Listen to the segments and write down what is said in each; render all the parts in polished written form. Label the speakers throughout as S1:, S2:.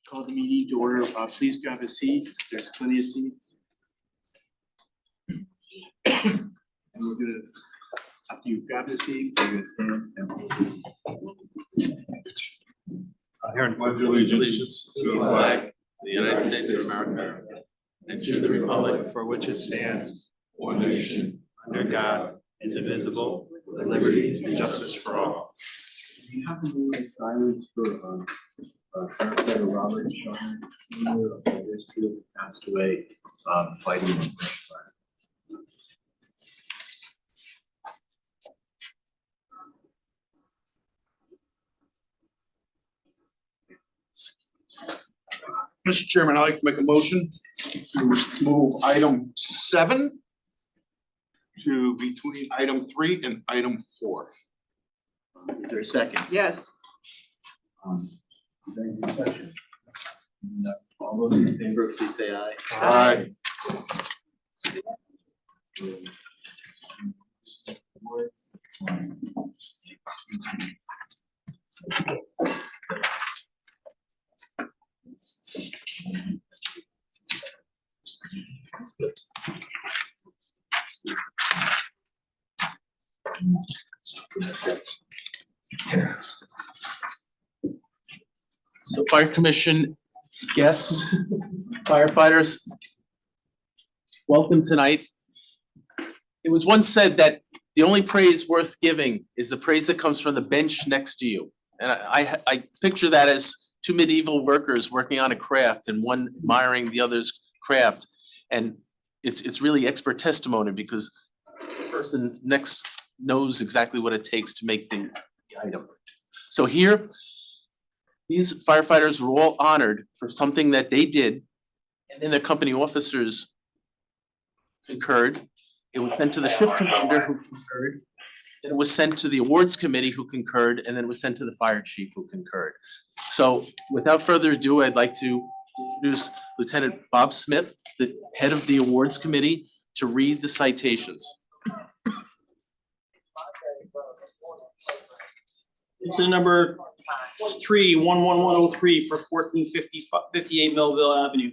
S1: Call the meeting to order. Please grab a seat. There's plenty of seats. And we're gonna, after you grab the seat, we're gonna stand and
S2: Here in pledge allegiance
S3: to the flag of the United States of America and to the republic
S2: for which it stands,
S3: one nation
S2: under God, indivisible, with liberty and justice for all.
S1: we have a moment of silence for Firefighter Robert Sean, senior of the rescue who passed away fighting in brush fire.
S4: Mr. Chairman, I'd like to make a motion to move item 7 to between item 3 and item 4.
S1: Is there a second?
S5: Yes.
S1: Is there any discussion? No. All those in favor, please say aye.
S4: Aye.
S1: So Fire Commission guests, firefighters, welcome tonight. It was once said that the only praise worth giving is the praise that comes from the bench next to you. And I picture that as two medieval workers working on a craft and one admiring the other's craft. And it's really expert testimony because the person next knows exactly what it takes to make the item. So here, these firefighters were all honored for something that they did, and then the company officers concurred. It was sent to the shift commander who concurred, then it was sent to the awards committee who concurred, and then it was sent to the fire chief who concurred. So without further ado, I'd like to introduce Lieutenant Bob Smith, the head of the awards committee, to read the citations.
S6: It's the number 23-11103 for 1458 Melville Avenue.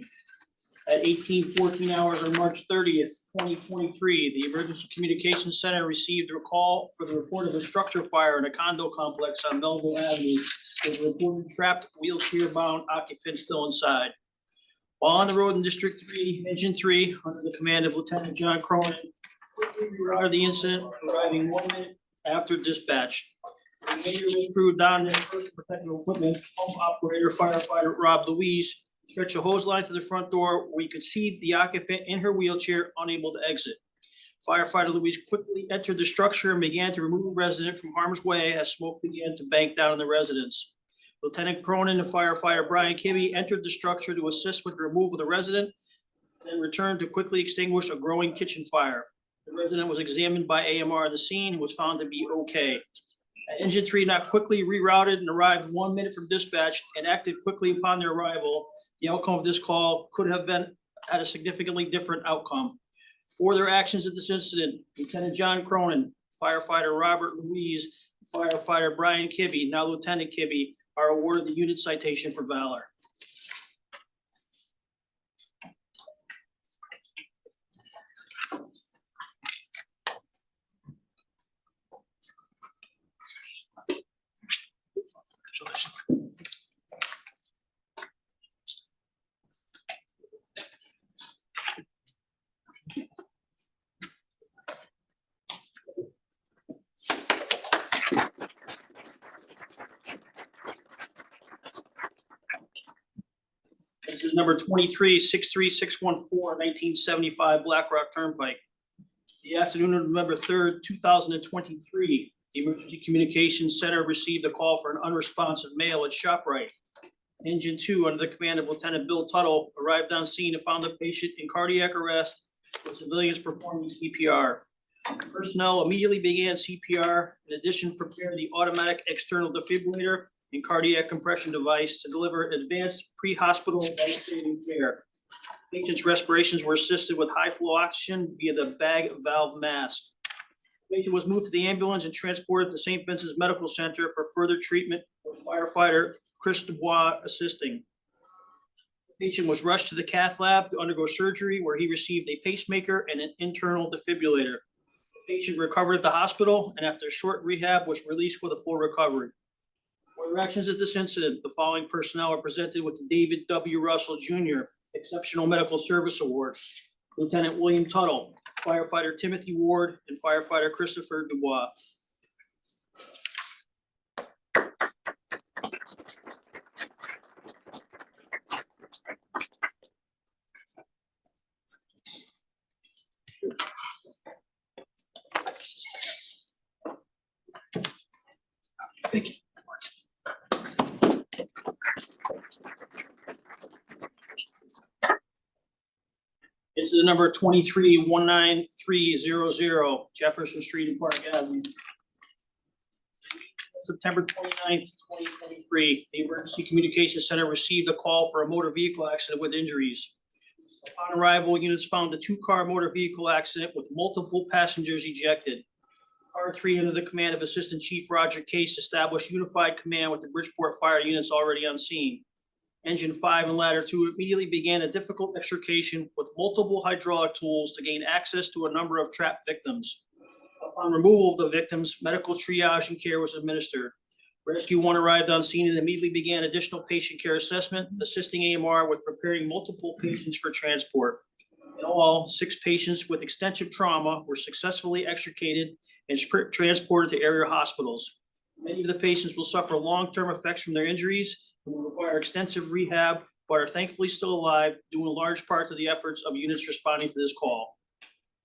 S6: At 18:14 hours on March 30th, 2023, the Emergency Communications Center received a call for the report of a structure fire in a condo complex on Melville Avenue with a reported trapped wheelchair-bound occupant still inside. While on the road in District 3, Engine 3, under the command of Lieutenant John Cronin, quickly rerouted the incident, arriving 1 minute after dispatch. The remainder was crewed down in personal protective equipment, home operator firefighter Rob Louise stretched a hose line to the front door where you could see the occupant in her wheelchair unable to exit. Firefighter Louise quickly entered the structure and began to remove the resident from harm's way as smoke began to bank down on the residence. Lieutenant Cronin and firefighter Brian Kibbe entered the structure to assist with the removal of the resident, then returned to quickly extinguish a growing kitchen fire. The resident was examined by AMR at the scene and was found to be okay. Engine 3 not quickly rerouted and arrived 1 minute from dispatch and acted quickly upon their arrival. The outcome of this call could have been at a significantly different outcome. For their actions at this incident, Lieutenant John Cronin, firefighter Robert Louise, firefighter Brian Kibbe, now Lieutenant Kibbe, are awarded the unit citation for valor. This is number 23-63614, 1975 Black Rock Turnpike. The afternoon of November 3rd, 2023, the Emergency Communications Center received a call for an unresponsive male at ShopRite. Engine 2, under the command of Lieutenant Bill Tuttle, arrived on scene and found the patient in cardiac arrest with civilians performing CPR. Personnel immediately began CPR. In addition, prepared the automatic external defibrillator and cardiac compression device to deliver advanced pre-hospital life-saving care. Patient's respirations were assisted with high flow oxygen via the bag valve mask. The patient was moved to the ambulance and transported to St. Vincent's Medical Center for further treatment with firefighter Chris Dubois assisting. The patient was rushed to the cath lab to undergo surgery where he received a pacemaker and an internal defibrillator. The patient recovered at the hospital and after a short rehab was released with a full recovery. For the actions of this incident, the following personnel are presented with the David W. Russell Jr. Exceptional Medical Service Award. Lieutenant William Tuttle, firefighter Timothy Ward, and firefighter Christopher Dubois.
S1: Thank you.
S6: This is the number 23-19300 Jefferson Street and Park Avenue. September 29th, 2023, the Emergency Communications Center received a call for a motor vehicle accident with injuries. Upon arrival, units found a two-car motor vehicle accident with multiple passengers ejected. Car 3 under the command of Assistant Chief Roger Case established unified command with the Bridgeport Fire units already on scene. Engine 5 and ladder 2 immediately began a difficult extrication with multiple hydraulic tools to gain access to a number of trapped victims. Upon removal of the victims, medical triage and care was administered. Rescue 1 arrived on scene and immediately began additional patient care assessment, assisting AMR with preparing multiple patients for transport. In all, 6 patients with extensive trauma were successfully extricated and transported to area hospitals. Many of the patients will suffer long-term effects from their injuries and will require extensive rehab, but are thankfully still alive, due in large part to the efforts of units responding to this call.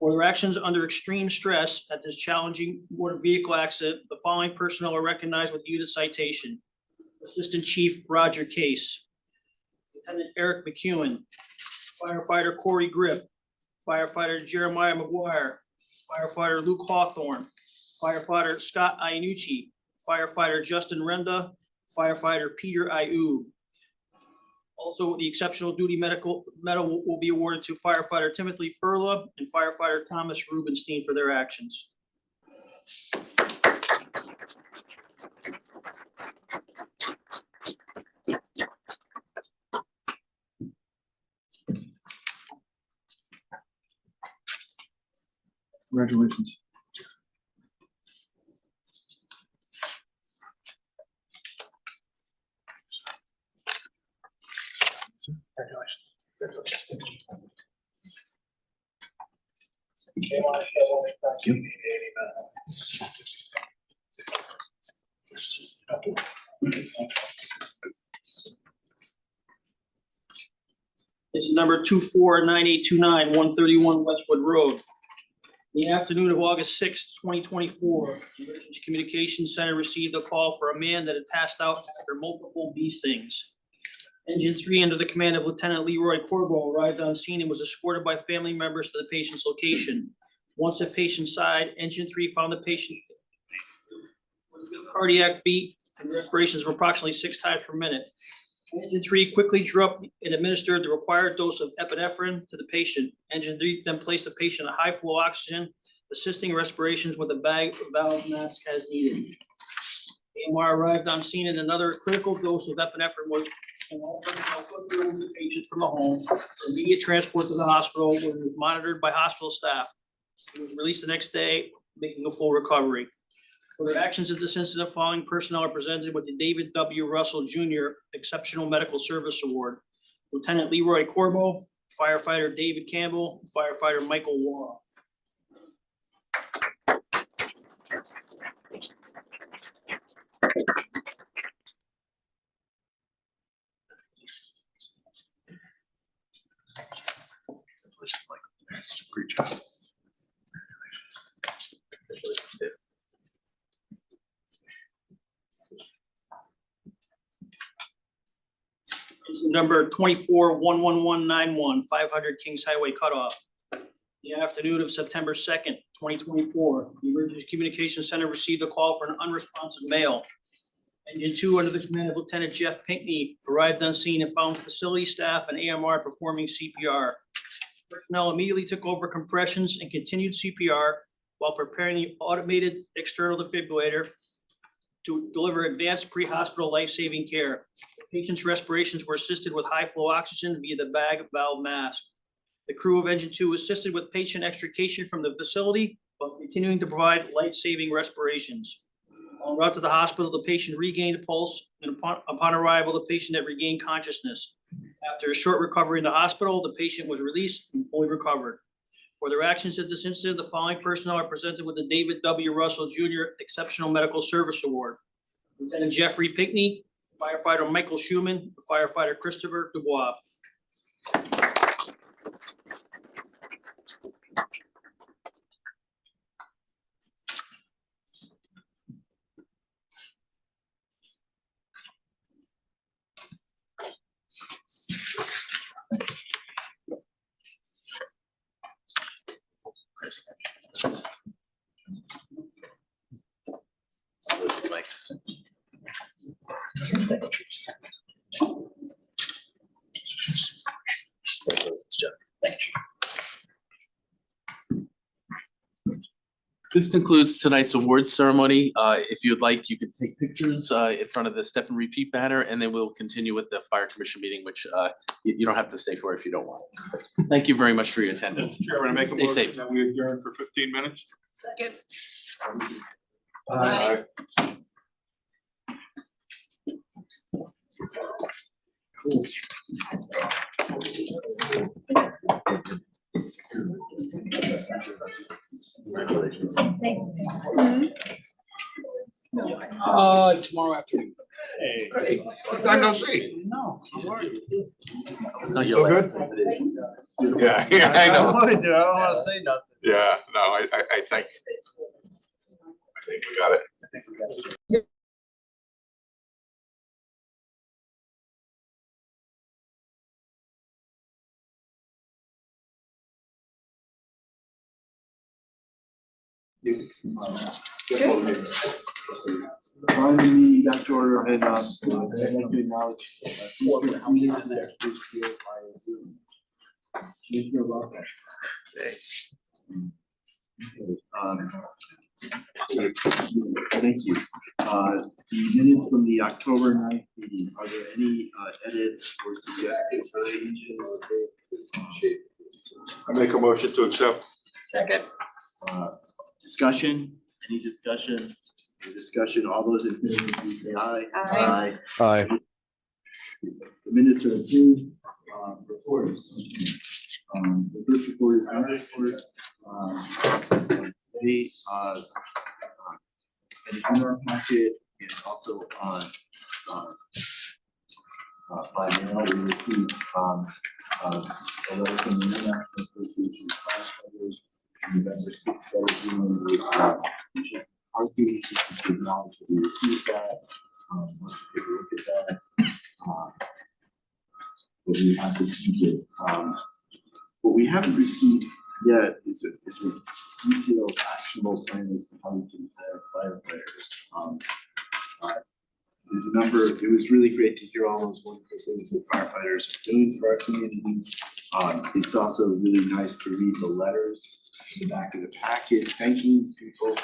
S6: For their actions under extreme stress at this challenging motor vehicle accident, the following personnel are recognized with unit citation. Assistant Chief Roger Case, Lieutenant Eric McEwen, firefighter Corey Grip, firefighter Jeremiah McGuire, firefighter Luke Hawthorne, firefighter Scott Iannucci, firefighter Justin Renda, firefighter Peter Ayub. Also, the exceptional duty medal will be awarded to firefighter Timothy Furla and firefighter Thomas Rubenstein for their actions.
S1: Congratulations.
S6: This is number 249829, 131 Westwood Road. In the afternoon of August 6th, 2024, the Emergency Communications Center received a call for a man that had passed out after multiple bee stings. Engine 3 under the command of Lieutenant Leroy Corbo arrived on scene and was escorted by family members to the patient's location. Once at patient's side, Engine 3 found the patient with a cardiac beat and respirations of approximately 6 times per minute. Engine 3 quickly drew up and administered the required dose of epinephrine to the patient. Engine 3 then placed the patient on high flow oxygen, assisting respirations with a bag valve mask as needed. AMR arrived on scene and another critical dose of epinephrine was the patient from the home for immediate transport to the hospital, where he was monitored by hospital staff. He was released the next day, making a full recovery. For their actions at this incident, following personnel are presented with the David W. Russell Jr. Exceptional Medical Service Award. Lieutenant Leroy Corbo, firefighter David Campbell, firefighter Michael Wall.
S4: Great job.
S6: It's number 24-11191, 500 Kings Highway cutoff. The afternoon of September 2nd, 2024, the Emergency Communications Center received a call for an unresponsive male. Engine 2 under the command of Lieutenant Jeff Pinkney arrived on scene and found facility staff and AMR performing CPR. Personnel immediately took over compressions and continued CPR while preparing the automated external defibrillator. to deliver advanced pre-hospital life-saving care. Patients' respirations were assisted with high-flow oxygen via the bag valve mask. The crew of Engine 2 assisted with patient extrication from the facility, while continuing to provide life-saving respirations. En route to the hospital, the patient regained a pulse, and upon arrival, the patient had regained consciousness. After a short recovery in the hospital, the patient was released and fully recovered. For their actions at this incident, the following personnel are presented with the David W. Russell Jr. Exceptional Medical Service Award. Lieutenant Jeffrey Pinkney, firefighter Michael Schuman, firefighter Christopher Dubois.
S1: This concludes tonight's awards ceremony. If you'd like, you can take pictures in front of the step and repeat banner, and then we'll continue with the fire commission meeting, which you don't have to stay for if you don't want. Thank you very much for your attendance.
S4: Mr. Chairman, I make a
S1: Stay safe.
S4: motion that we adjourn for 15 minutes.
S5: Second.
S4: Aye.
S6: Tomorrow afternoon.
S4: Time no see.
S6: No.
S1: It's not
S4: Still
S1: your
S4: good?
S1: last.
S4: Yeah, I know.
S2: I don't wanna say nothing.
S4: Yeah, no, I think we got it.
S7: Finally, got to order and I'd like to acknowledge. How many is in there? Commissioner Walker. Thank you. The minutes from the October 9th meeting, are there any edits or suggestions for changes?
S4: I make a motion to accept.
S5: Second.
S7: Discussion, any discussion? No discussion, all those in favor, please say aye.
S5: Aye.
S7: Aye. The minutes are approved, reports. The first report is my report. They, and in our packet and also on, by mail, we received, a letter from the International Association of Firefighters, November 6th, 17, arguing to acknowledge that we received that. Let's take a look at that. But we have received it. What we haven't received yet is a detailed actionable plan as to how we can hire firefighters. There's a number, it was really great to hear all those wonderful things that firefighters are doing for our community. It's also really nice to read the letters in the back of the packet, thanking people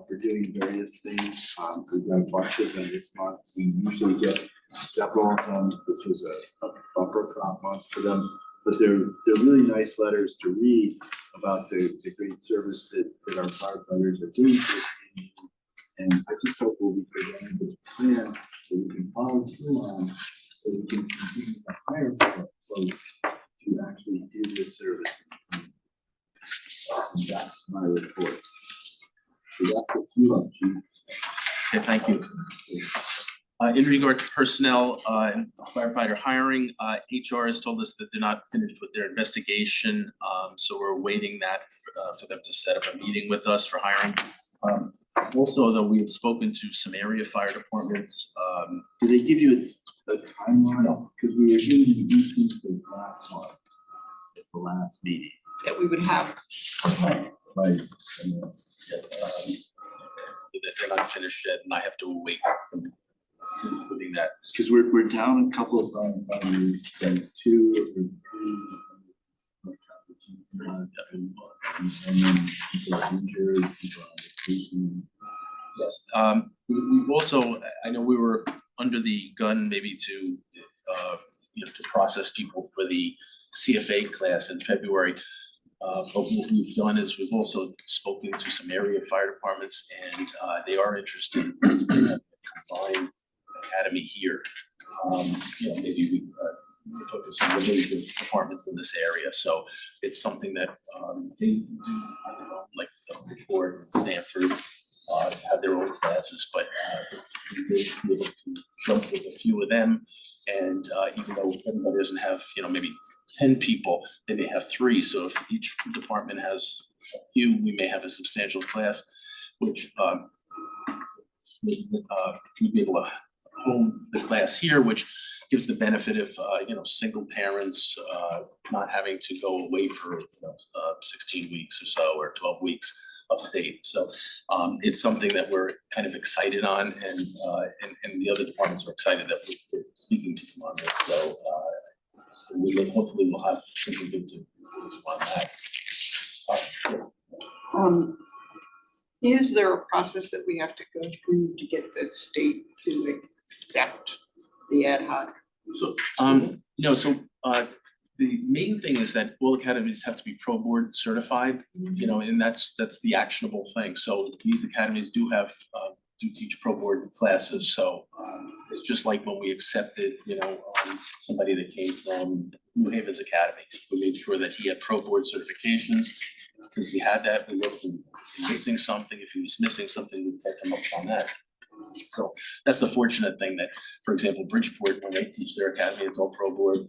S7: for doing various things. We've got a bunch of them this month. We usually get several of them. This was a bumper crop month for them. But they're really nice letters to read about the great service that our firefighters are doing for the community. And I just hope we'll be presenting this plan that we can follow through on, so we can continue to hire folks to actually do this service. And that's my report. So that's what you have, Chief.
S1: Okay, thank you. In regard to personnel and firefighter hiring, HR has told us that they're not finished with their investigation. So we're waiting that for them to set up a meeting with us for hiring. Also, though, we have spoken to some area fire departments.
S7: Did they give you a timeline? Because we were given the meetings the last month, at the last meeting.
S5: That we would have.
S7: Right.
S1: They're not finished yet, and I have to wait, including that.
S7: Because we're down a couple of firefighters, like 2 or 3. And then people are injured, people are on vacation.
S1: Yes, we've also, I know we were under the gun maybe to, to process people for the CFA class in February. But what we've done is we've also spoken to some area fire departments and, they are interested in a combined academy here. Maybe we focus on the major departments in this area, so it's something that, they do, like, Bridgeport, Stanford, have their own classes, but they may be able to jump with a few of them. And even though everybody doesn't have, maybe 10 people, they may have 3. So if each department has a few, we may have a substantial class, which we'd be able to home the class here, which gives the benefit of, single parents not having to go away for 16 weeks or so, or 12 weeks upstate. So it's something that we're kind of excited on, and the other departments are excited that we're speaking to them on this. So hopefully we'll have something good to on that. Yes.
S5: Is there a process that we have to go through to get the state to accept the ad hoc?
S1: So, the main thing is that all academies have to be pro board certified, and that's the actionable thing. So these academies do teach pro board classes. So it's just like when we accepted, somebody that came from New Haven's Academy. We made sure that he had pro board certifications. Because he had that, we looked and missing something. If he was missing something, we'd pick him up on that. So that's the fortunate thing that, for example, Bridgeport, when they teach their academy, it's all pro board.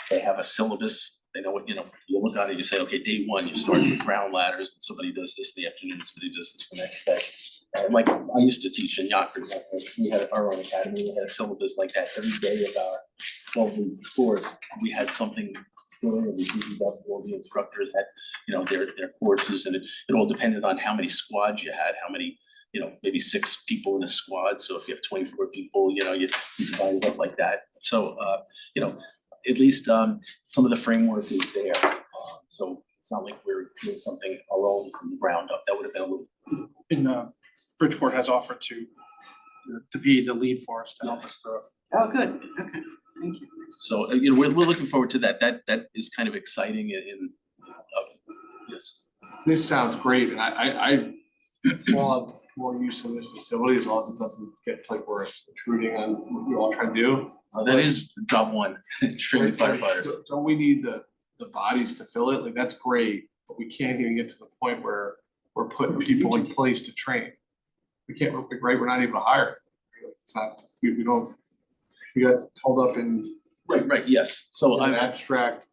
S1: They have a syllabus. They know what, you look at it, you say, okay, day 1, you start with ground ladders, and somebody does this in the afternoon, somebody does this the next day. Like I used to teach in Yonkers, we had our own academy, we had a syllabus like that every day of our 12-week course. We had something going, and we did about all the instructors had, their courses, and it all depended on how many squads you had, how many, maybe 6 people in a squad. So if you have 24 people, you divide it up like that. So, at least some of the framework is there. So it's not like we're doing something our own from the ground up. That would have been a little.
S8: And Bridgeport has offered to be the lead for us to help us grow.
S5: Oh, good, okay, thank you.
S1: So, we're looking forward to that. That is kind of exciting yes.
S8: This sounds great, and I want more use of this facility as long as it doesn't get to like we're intruding on what we're all trying to do.
S1: That is job 1, training firefighters.
S8: Don't we need the bodies to fill it? Like, that's great, but we can't even get to the point where we're putting people in place to train. We can't, right, we're not able to hire. It's not, we don't, we got held up in
S1: Right, yes. So
S8: an abstract,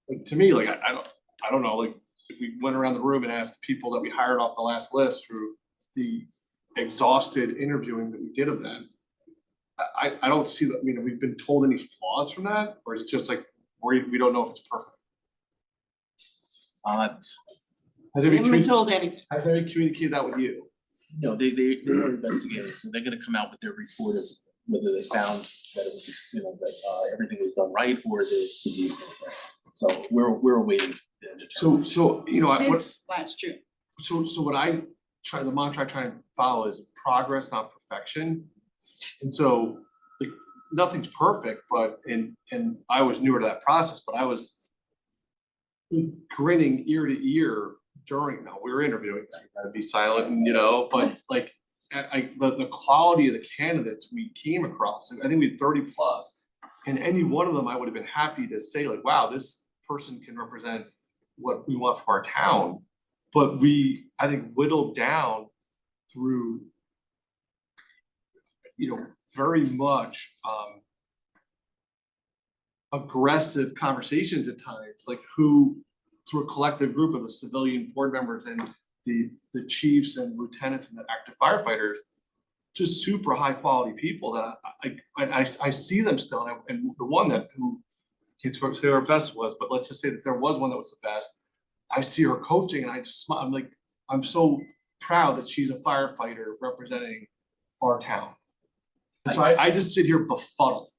S8: like, to me, like, I don't know, like, if we went around the room and asked people that we hired off the last list through the exhausted interviewing that we did of them, I don't see that. I mean, have we been told any flaws from that, or is it just like we don't know if it's perfect? Has
S5: We haven't been told anything.
S8: anybody communicated that with you?
S1: No, they are investigators, so they're gonna come out with their report of whether they found that it was, that everything was done right, or the. So we're awaiting.
S8: So
S5: Since last June.
S8: So what the mantra I try to follow is progress, not perfection. And so, like, nothing's perfect, but and I was newer to that process, but I was grinning ear to ear during, we were interviewing, I gotta be silent and, but like, the quality of the candidates we came across, I think we had 30 plus, and any one of them I would have been happy to say like, wow, this person can represent what we want for our town. But we, I think, whittled down through, very much aggressive conversations at times, like who, through a collective group of the civilian board members and the chiefs and lieutenants and the active firefighters, just super high quality people that I see them still. And the one who can't say our best was, but let's just say that there was one that was the best. I see her coaching and I just smile. I'm like, I'm so proud that she's a firefighter representing our town. And so I just sit here befuddled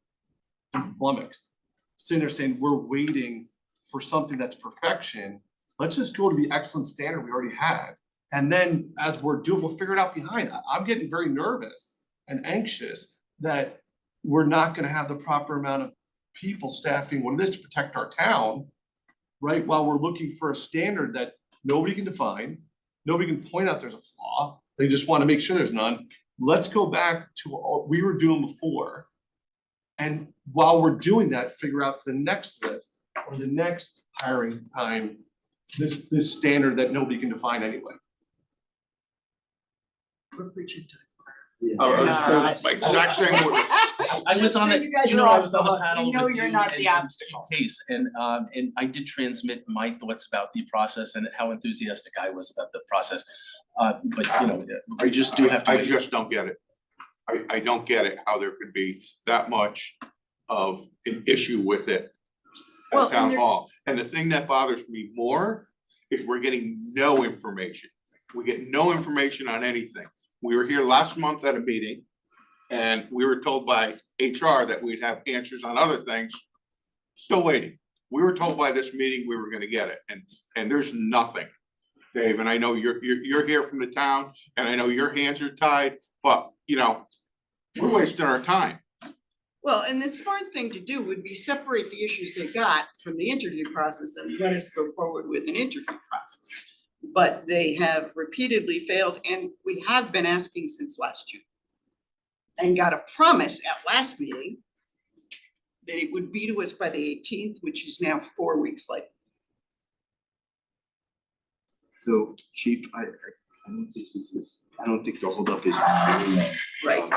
S8: and flummoxed, sitting there saying, we're waiting for something that's perfection. Let's just go to the excellent standard we already had And then as we're doing, we'll figure it out behind. I'm getting very nervous and anxious that we're not gonna have the proper amount of people staffing what it is to protect our town, right? While we're looking for a standard that nobody can define, nobody can point out there's a flaw, they just wanna make sure there's none. Let's go back to what we were doing before. And while we're doing that, figure out for the next list or the next hiring time, this standard that nobody can define anyway.
S5: We're preaching to
S4: My exact same word.
S1: I was on it,
S5: You guys
S1: you know,
S5: are
S1: I
S5: off
S1: was on
S5: the
S1: the
S5: hook.
S1: panel
S5: We know
S1: with
S5: you're
S1: you
S5: not
S1: and
S5: the
S1: and
S5: obstacle.
S1: Case, and I did transmit my thoughts about the process and how enthusiastic I was about the process. But you know, we just do have to.
S4: I just don't get it. I don't get it, how there could be that much of an issue with it
S5: Well,
S4: at town
S5: and there-
S4: hall. And the thing that bothers me more is we're getting no information. We get no information on anything. We were here last month at a meeting and we were told by HR that we'd have answers on other things. Still waiting. We were told by this meeting we were gonna get it and there's nothing. Dave, and I know you're here from the town and I know your hands are tied, but you know, we're wasting our time.
S5: Well, and the smart thing to do would be separate the issues they got from the interview process and let us go forward with an interview process. But they have repeatedly failed, and we have been asking since last June. And got a promise at last meeting that it would be to us by the 18th, which is now 4 weeks later.
S7: So Chief, I don't think the holdup is.
S5: Right.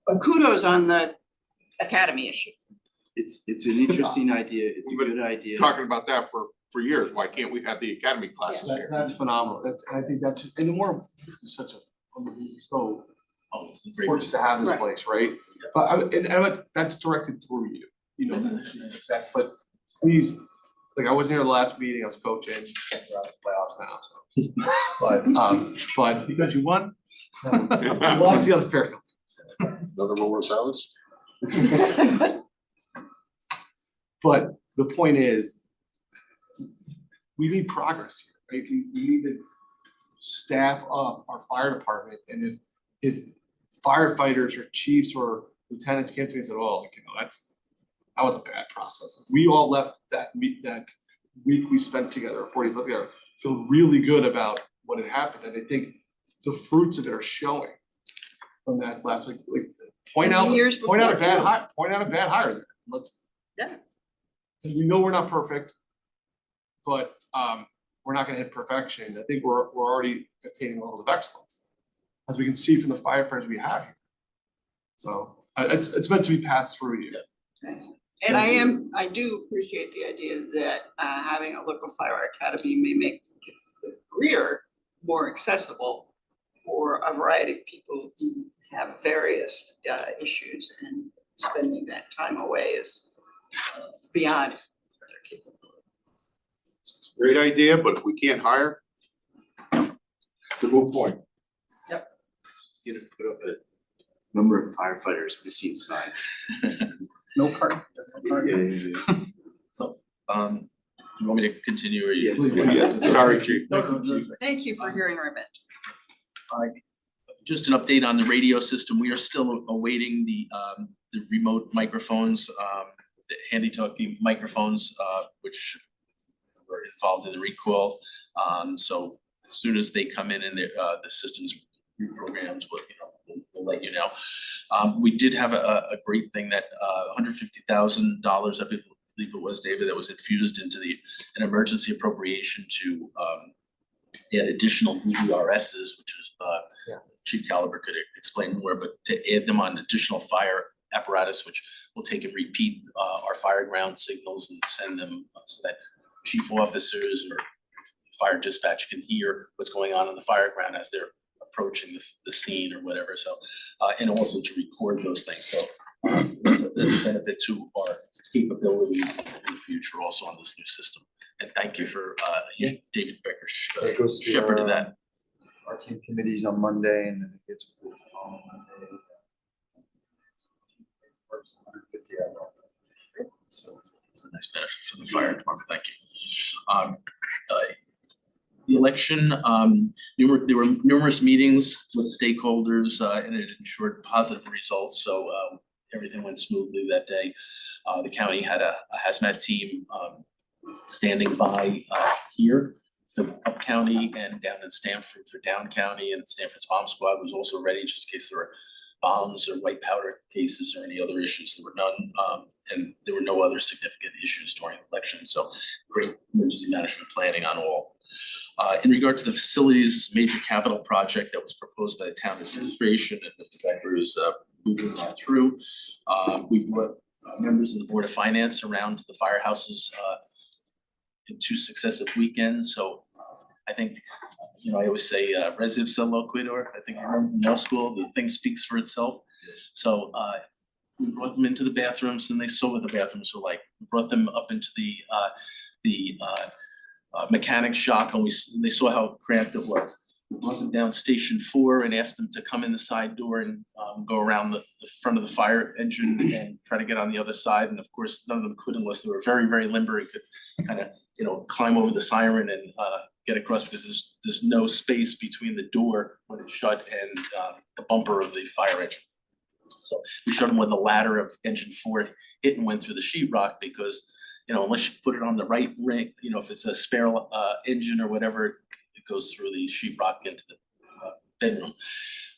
S5: But kudos on the academy issue.
S7: It's an interesting idea, it's a good idea.
S4: Talking about that for years. Why can't we have the academy classes here?
S8: That's phenomenal. I think that's, and the more, this is such a, so
S1: Oh, this is a great.
S8: fortunate to have this
S5: Right.
S8: place, right? But that's directed through you, you know, that's, but please, like, I wasn't here the last meeting, I was coaching, we're out of the playoffs now, so. But because you won, lost the other Fairfield.
S4: Another roll of salads?
S8: But the point is, we need progress here, right? We need to staff up our fire department, and if firefighters or chiefs or lieutenants came to me and said, oh, like, you know, that was a bad process. We all left that week we spent together, 40 days together, feel really good about what had happened, and I think the fruits of it are showing from that last week, like, point
S5: And
S8: out
S5: the years
S8: a
S5: before,
S8: bad
S5: too.
S8: hire, point out a bad hire there, let's.
S5: Yeah.
S8: And we know we're not perfect, but we're not gonna hit perfection. I think we're already attaining levels of excellence, as we can see from the firefighters we have here. So it's meant to be passed through you.
S5: And I do appreciate the idea that having a local fire academy may make the career more accessible for a variety of people who have various issues, and spending that time away is beyond their capability.
S4: Great idea, but if we can't hire, it's a moot point.
S7: You know, put up a number of firefighters missing sign.
S1: No part.
S7: Yeah.
S1: So, do you want me to continue or you?
S7: Yes.
S4: Sorry, Chief.
S5: Thank you for hearing our event.
S1: Just an update on the radio system. We are still awaiting the remote microphones, the handy-talkie microphones, which were involved in the recall. So as soon as they come in and the system's reprogrammed, we'll let you know. We did have a great thing that $150,000, I believe it was, David, that was infused into an emergency appropriation to add additional VRSs, which is Chief Caliber could explain more, but to add them on additional fire apparatus, which will take and repeat our fire ground signals and send them so that chief officers or fire dispatch can hear what's going on the fire ground as they're approaching the scene or whatever. So, and also to record those things. So there's a benefit to our capabilities in the future also on this new system. And thank you for David Becker
S9: It goes to
S1: shepherded that.
S9: our team committees on Monday, and then it gets approved the following Monday. First 150 hour. So
S1: It's a nice benefit for the fire department, thank you. The election, there were numerous meetings with stakeholders, and it ensured positive results, so everything went smoothly that day. The county had a hazmat team standing by here for Up County and down in Stamford for Down County, and Stamford's bomb squad was also ready just in case there were bombs or white powder cases or any other issues. There were none, and there were no other significant issues during the election, so great emergency management planning on all. In regard to the facilities, major capital project that was proposed by the town administration and Mr. Becker is moving that through. We brought members of the Board of Finance around to the firehouses in 2 successive weekends, so I think, I always say, res ipsa loquitur, I think I remember from law school, the thing speaks for itself. So we brought them into the bathrooms and they saw what the bathrooms were like. We brought them up into the mechanic shop and they saw how cramped it was. We brought them down Station 4 and asked them to come in the side door and go around the front of the fire engine and try to get on the other side. And of course, none of them could unless they were very, very limber and could kind of, climb over the siren and get across, because there's no space between the door when it's shut and the bumper of the fire engine. So we showed them when the ladder of engine 4 hit and went through the sheetrock, because unless you put it on the right ring, if it's a spare engine or whatever, it goes through the sheetrock into the bedroom.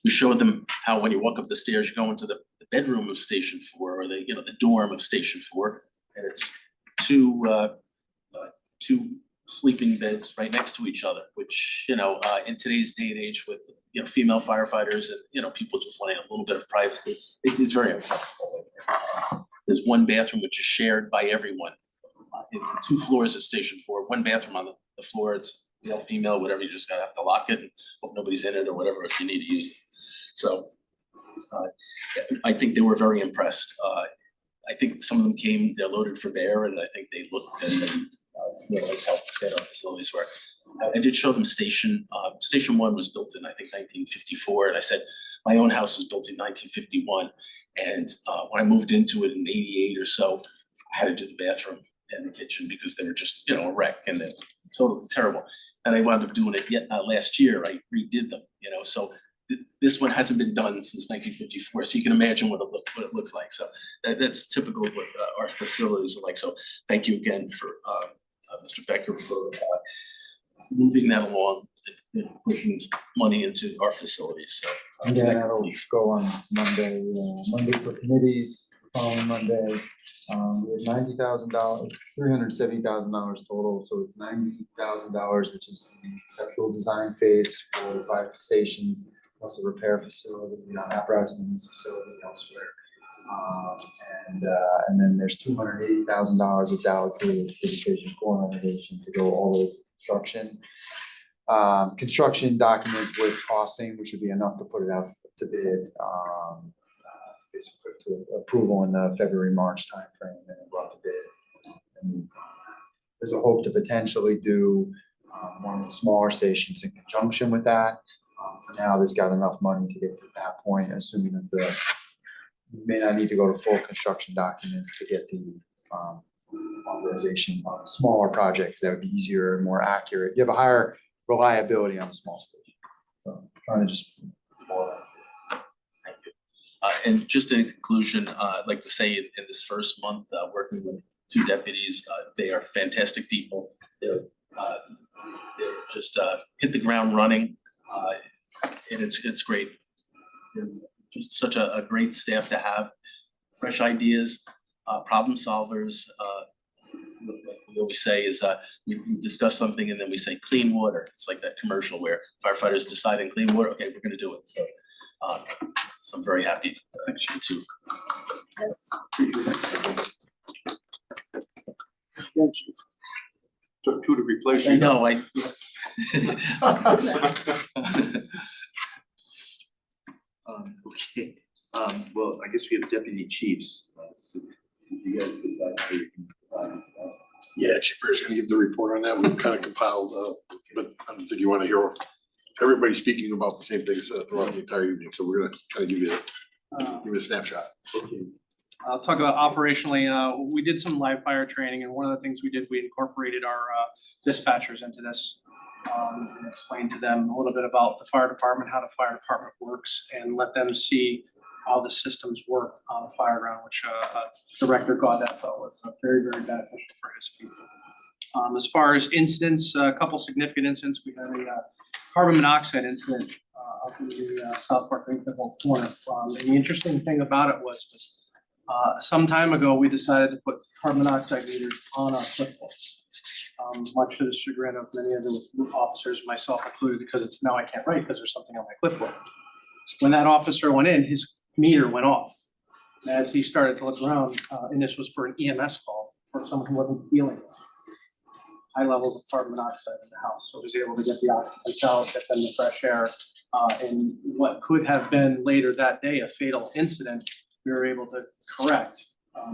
S1: We showed them how when you walk up the stairs, you go into the bedroom of Station 4, or the dorm of Station 4, and it's two sleeping beds right next to each other, which, in today's day and age with, female firefighters and, people just wanting a little bit of privacy, it's very uncomfortable. There's one bathroom which is shared by everyone. In 2 floors at Station 4, one bathroom on the floor, it's male, female, whatever, you just gotta have to lock it and hope nobody's in it or whatever if you need to use it. So I think they were very impressed. I think some of them came, they're loaded for bear, and I think they looked and they realized how bad our facilities were. I did show them Station 1 was built in, I think, 1954, and I said, my own house was built in 1951, and when I moved into it in 88 or so, I had to do the bathroom and the kitchen because they were just, a wreck and they're totally terrible. And I wound up doing it last year, I redid them, so this one hasn't been done since 1954, so you can imagine what it looks like. So that's typical of what our facilities are like. So thank you again for Mr. Becker for moving that along and pushing money into our facilities. So
S9: Yeah, that'll go on Monday, Monday for committees, following Monday. We have $90,000, $370,000 total, so it's $90,000, which is the conceptual design phase for the 5 stations, plus a repair facility, apparatus maintenance facility elsewhere. And then there's $280,000 that's allocated for Division 4 renovation to go all the way to construction. Construction documents with costing, which would be enough to put it out to bid, basically to approval in the February-March timeframe, and then go out to bid. And there's a hope to potentially do one of the smaller stations in conjunction with that. For now, this got enough money to get to that point, assuming that you may not need to go to full construction documents to get the authorization on a smaller project. That would be easier and more accurate. You have a higher reliability on a small station. So I'm trying to just
S1: thank you. And just in conclusion, I'd like to say in this first month, working with 2 deputies, they are fantastic people. They're just hit the ground running, and it's great. They're just such a great staff to have, fresh ideas, problem solvers. What we always say is we discuss something and then we say clean water. It's like that commercial where firefighters decide in clean water, okay, we're gonna do it. So I'm very happy actually too.
S4: Took 2 to replace you.
S1: I know,
S7: Okay, well, I guess we have deputy chiefs, so if you guys decide how you can provide this out.
S10: Yeah, Chipper's gonna give the report on that. We've kind of compiled, but I don't think you wanna hear everybody speaking about the same things throughout the entire evening, so we're gonna kind of give you a snapshot.
S7: Okay.
S6: I'll talk about operationally, we did some live fire training, and one of the things we did, we incorporated our dispatchers into this. And explain to them a little bit about the fire department, how the fire department works, and let them see how the systems work on a fire ground, which Director Gaudet felt was very, very beneficial for his people. As far as incidents, a couple significant incidents, we had a carbon monoxide incident up in the South Park Greenfield corner. And the interesting thing about it was some time ago, we decided to put carbon monoxide meters on our clipboards. Much to the chagrin of many of the officers, myself included, because it's now I can't write because there's something on my clipboard. When that officer went in, his meter went off. And as he started to look around, and this was for an EMS call for someone who wasn't feeling well, high levels of carbon monoxide in the house. So he was able to get the occupants out, get them the fresh air, and what could have been later that day a fatal incident, we were able to correct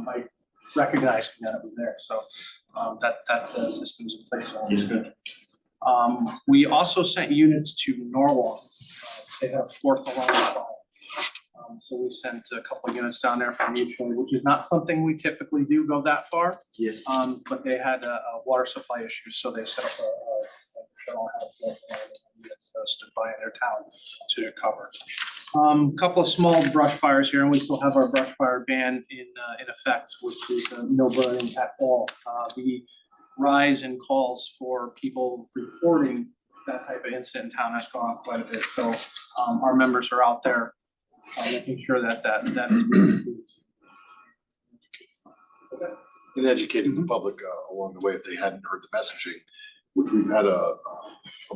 S6: by recognizing that it was there. So that system's in place, so it's good. We also sent units to Norwalk. They have fourth alarm fire. So we sent a couple of units down there from mutually, which is not something we typically do go that far.
S7: Yeah.
S6: But they had a water supply issue, so they set up stood by in their town to cover. Couple of small brush fires here, and we still have our brush fire ban in effect, which is no burning at all. The rise in calls for people reporting that type of incident in town has gone up quite a bit. So our members are out there making sure that is being used.
S10: And educating the public along the way if they hadn't heard the messaging, which we've had a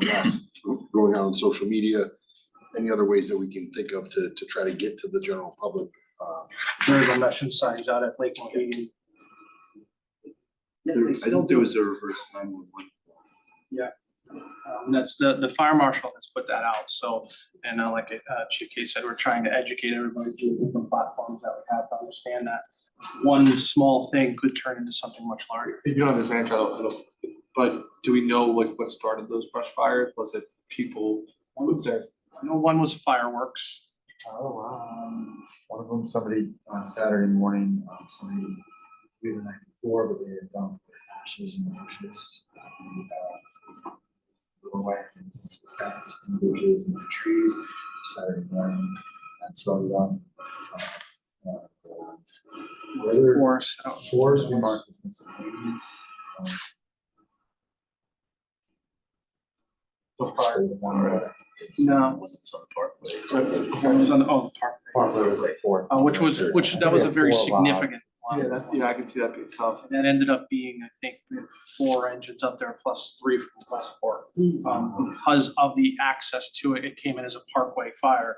S10: mass going on social media. Any other ways that we can think of to try to get to the general public?
S6: There's a message signs out at Lake Mohegan. Yeah, they still do.
S7: was a reverse 911.
S6: That's the fire marshal has put that out. So, and like Chief Case said, we're trying to educate everybody through the different platforms that we have to understand that one small thing could turn into something much larger.
S8: You don't have this answer, I don't, but do we know like what started those brush fires? Was it people?
S6: I know one was fireworks.
S9: Oh, wow. One of them, somebody on Saturday morning, somebody, the night before, but they had dumped ashes and bushes. Away from the fence and bushes and the trees. Saturday morning, that's what we done. Forest we marked as miscellaneous.
S8: The fire.
S6: No.
S3: It wasn't on the parkway.
S6: It was on the park.
S9: Parkway was like four.
S6: Which that was a very significant one.
S8: Yeah, I can see that being tough.
S6: That ended up being, I think, we had 4 engines up there plus 3 from Westport. Because of the access to it, it came in as a parkway fire.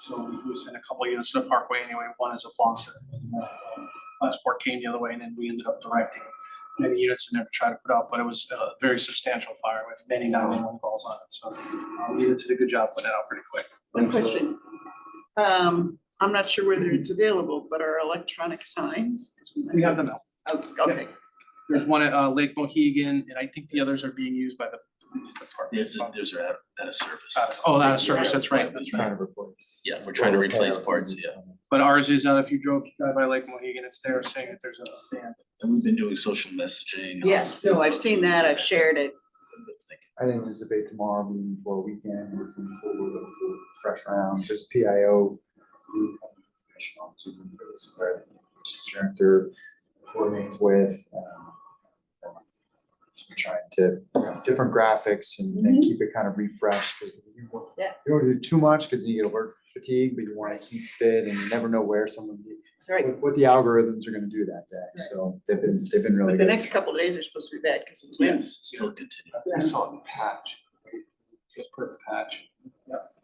S6: So we sent a couple units to the parkway anyway, one is a blocker. Westport came the other way, and then we ended up directing many units in there to try to put out, but it was a very substantial fire with many 911 calls on it. So we did a good job putting that out pretty quick.
S5: One question. I'm not sure whether it's available, but are electronic signs? 'Cause
S6: We have them out.
S5: Oh, okay.
S6: There's one at Lake Mohegan, and I think the others are being used by the police department.
S3: There's out of service.
S6: Out of service, that's right, that's right.
S9: Trying to replace.
S3: Yeah, we're trying to replace parts, yeah.
S6: But ours is out, if you drive by Lake Mohegan, it's there saying that there's a ban.
S3: And we've been doing social messaging.
S5: Yes, no, I've seen that, I've shared it.
S9: I think there's a debate tomorrow, being for a weekend, or some cool fresh round, there's PIO. Director coordinates with, just trying to, different graphics and keep it kind of refreshed. 'Cause
S5: Yeah.
S9: You don't do too much because you get alert fatigue, but you want to keep fit and you never know where someone,
S5: Right,
S9: what the algorithms are gonna do that day. So they've been really
S5: but
S9: good.
S5: the next couple of days are supposed to be bad because of the winds.
S3: Still continue.
S8: I saw it in the patch. Just put the patch.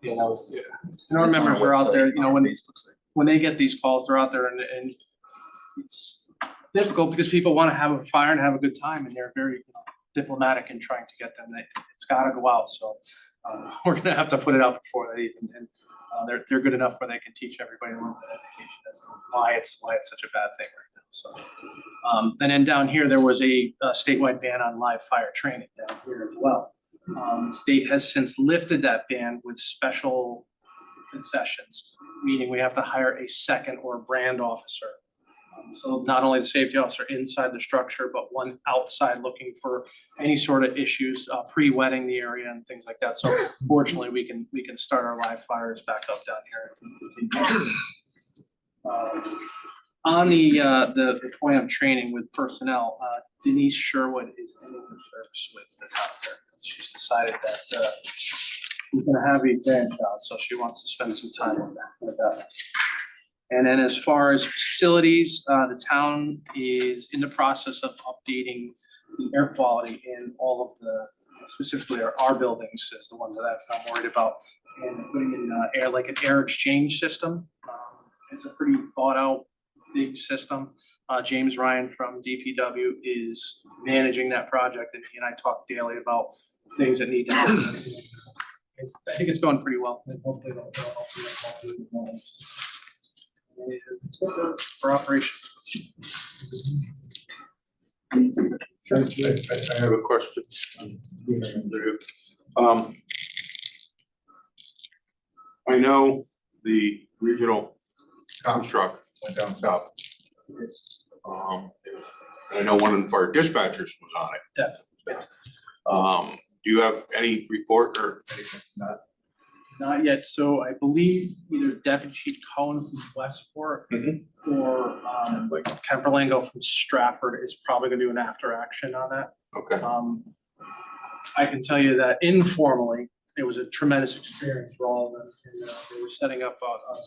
S8: Yeah, that was, yeah.
S6: And our members are out there, when they get these calls, they're out there and it's difficult because people want to have a fire and have a good time, and they're very diplomatic in trying to get them. It's gotta go out, so we're gonna have to put it out before they even, and they're good enough where they can teach everybody a little bit of education as to why it's such a bad thing right now, so. And then down here, there was a statewide ban on live fire training down here as well. The state has since lifted that ban with special concessions, meaning we have to hire a second or brand officer So not only the safety officer inside the structure, but one outside looking for any sort of issues, pre-wetting the area and things like that. So fortunately, we can start our live fires back up down here. On the point of training with personnel, Denise Sherwood is in the service with the doctor. She's decided that she's gonna have a grandchild, so she wants to spend some time with that. And then as far as facilities, the town is in the process of updating the air quality in all of the, specifically our buildings is the ones that I'm worried about. And putting in air, like an air exchange system. It's a pretty thought out big system. James Ryan from DPW is managing that project, and he and I talk daily about things that need to happen. I think it's going pretty well. And hopefully it'll help for operations.
S4: I have a question. I know the regional town truck went down south. I know one of our dispatchers was on it.
S6: Definitely.
S4: Do you have any report or anything from that?
S6: Not yet, so I believe either Deputy Chief Cohen from Westport or Kemper Lango from Stratford is probably gonna do an after action on that.
S4: Okay.
S6: I can tell you that informally, it was a tremendous experience for all of them. And they were setting up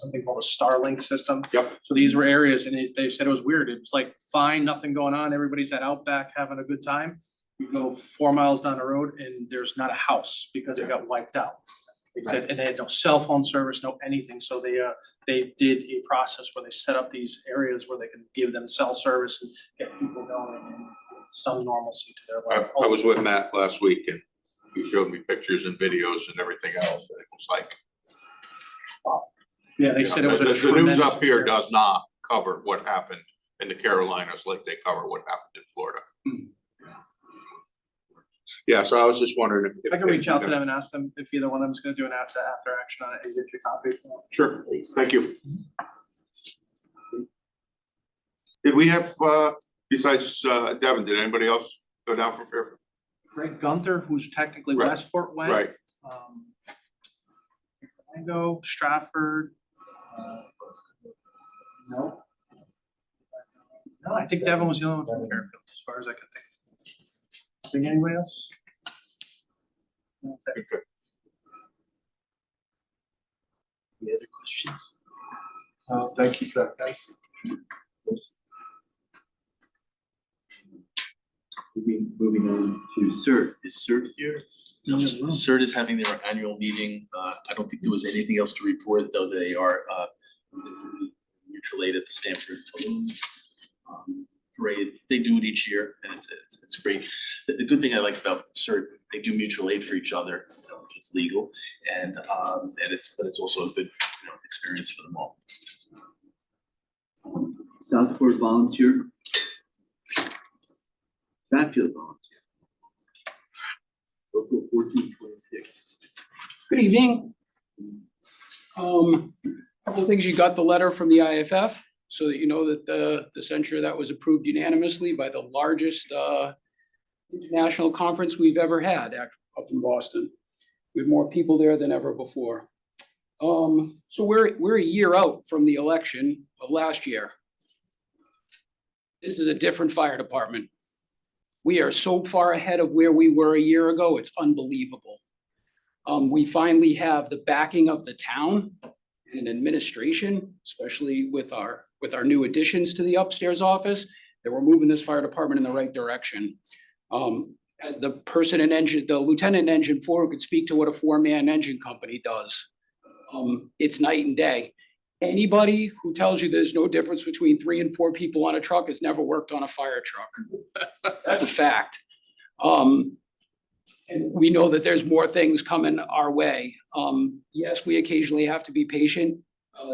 S6: something called a Starlink system.
S4: Yep.
S6: So these were areas, and they said it was weird. It was like fine, nothing going on. Everybody's at Outback having a good time. You go 4 miles down the road and there's not a house because it got wiped out. They said, and they had no cell phone service, no anything. So they did a process where they set up these areas where they could give them cell service and get people going and some normalcy to their life.
S4: I was with Matt last week and he showed me pictures and videos and everything else. And it was like.
S6: Yeah, they said it was a
S4: The news
S6: tremendous
S4: up here
S6: experience.
S4: does not cover what happened in the Carolinas like they cover what happened in Florida. Yeah, so I was just wondering if.
S6: I can reach out to them and ask them if either one of them is gonna do an after action on it and get your copy.
S4: Sure, thank you. Did we have, besides Devin, did anybody else go down from Fairfield?
S6: Greg Gunther, who's technically
S4: Right.
S6: Westport went.
S4: Right,
S6: Mango, Stratford. No. No, I think Devin was the only one from Fairfield, as far as I could think. Think anybody else? Okay.
S4: okay.
S3: Any other questions?
S8: Thank you for that, guys.
S3: Moving on to CERT. Is CERT here? No, CERT is having their annual meeting. I don't think there was anything else to report, though they are mutual aid at the Stanford Balloon Parade. They do it each year, and it's great. The good thing I like about CERT, they do mutual aid for each other, which is legal, and it's also a good experience for them all.
S11: Southport volunteer. Stratfield volunteer. Local 1426.
S12: Good evening. Couple of things, you got the letter from the IFF, so that you know that the censure that was approved unanimously by the largest international conference we've ever had up in Boston. We have more people there than ever before. So we're a year out from the election of last year. This is a different fire department. We are so far ahead of where we were a year ago, it's unbelievable. We finally have the backing of the town and administration, especially with our new additions to the upstairs office, that we're moving this fire department in the right direction. As the person in engine, the lieutenant in engine 4 could speak to what a 4-man engine company does. It's night and day. Anybody who tells you there's no difference between 3 and 4 people on a truck has never worked on a fire truck. That's a fact. And we know that there's more things coming our way. Yes, we occasionally have to be patient.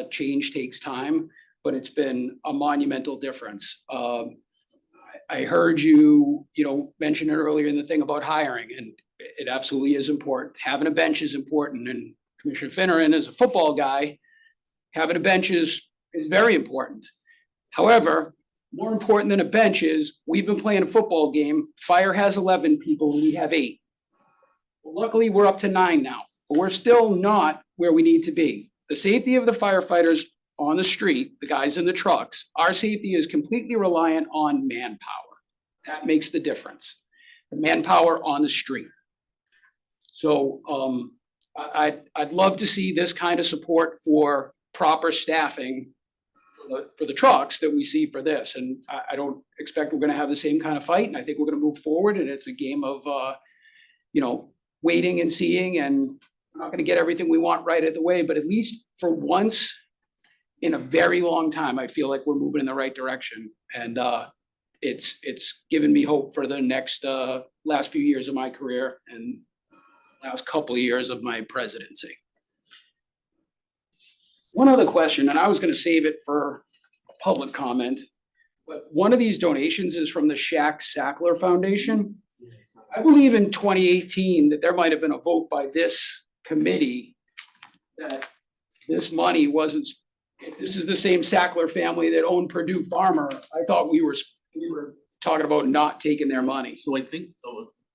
S12: Change takes time, but it's been a monumental difference. I heard you mention it earlier in the thing about hiring, and it absolutely is important. Having a bench is important, and Commissioner Finneran, as a football guy, having a bench is very important. However, more important than a bench is, we've been playing a football game, fire has 11 people, and we have 8. Well, luckily, we're up to 9 now, but we're still not where we need to be. The safety of the firefighters on the street, the guys in the trucks, our safety is completely reliant on manpower. That makes the difference, the manpower on the street. So I'd love to see this kind of support for proper staffing for the trucks that we see for this. And I don't expect we're gonna have the same kind of fight, and I think we're gonna move forward, and it's a game of, waiting and seeing, and we're not gonna get everything we want right at the way, but at least for once in a very long time, I feel like we're moving in the right direction. And it's given me hope for the next last few years of my career and last couple of years of my presidency. One other question, and I was gonna save it for public comment, but one of these donations is from the Shaq Sackler Foundation. I believe in 2018 that there might have been a vote by this committee that this money wasn't, this is the same Sackler family that owned Purdue Farmer. I thought we were talking about not taking their money.
S3: So I think,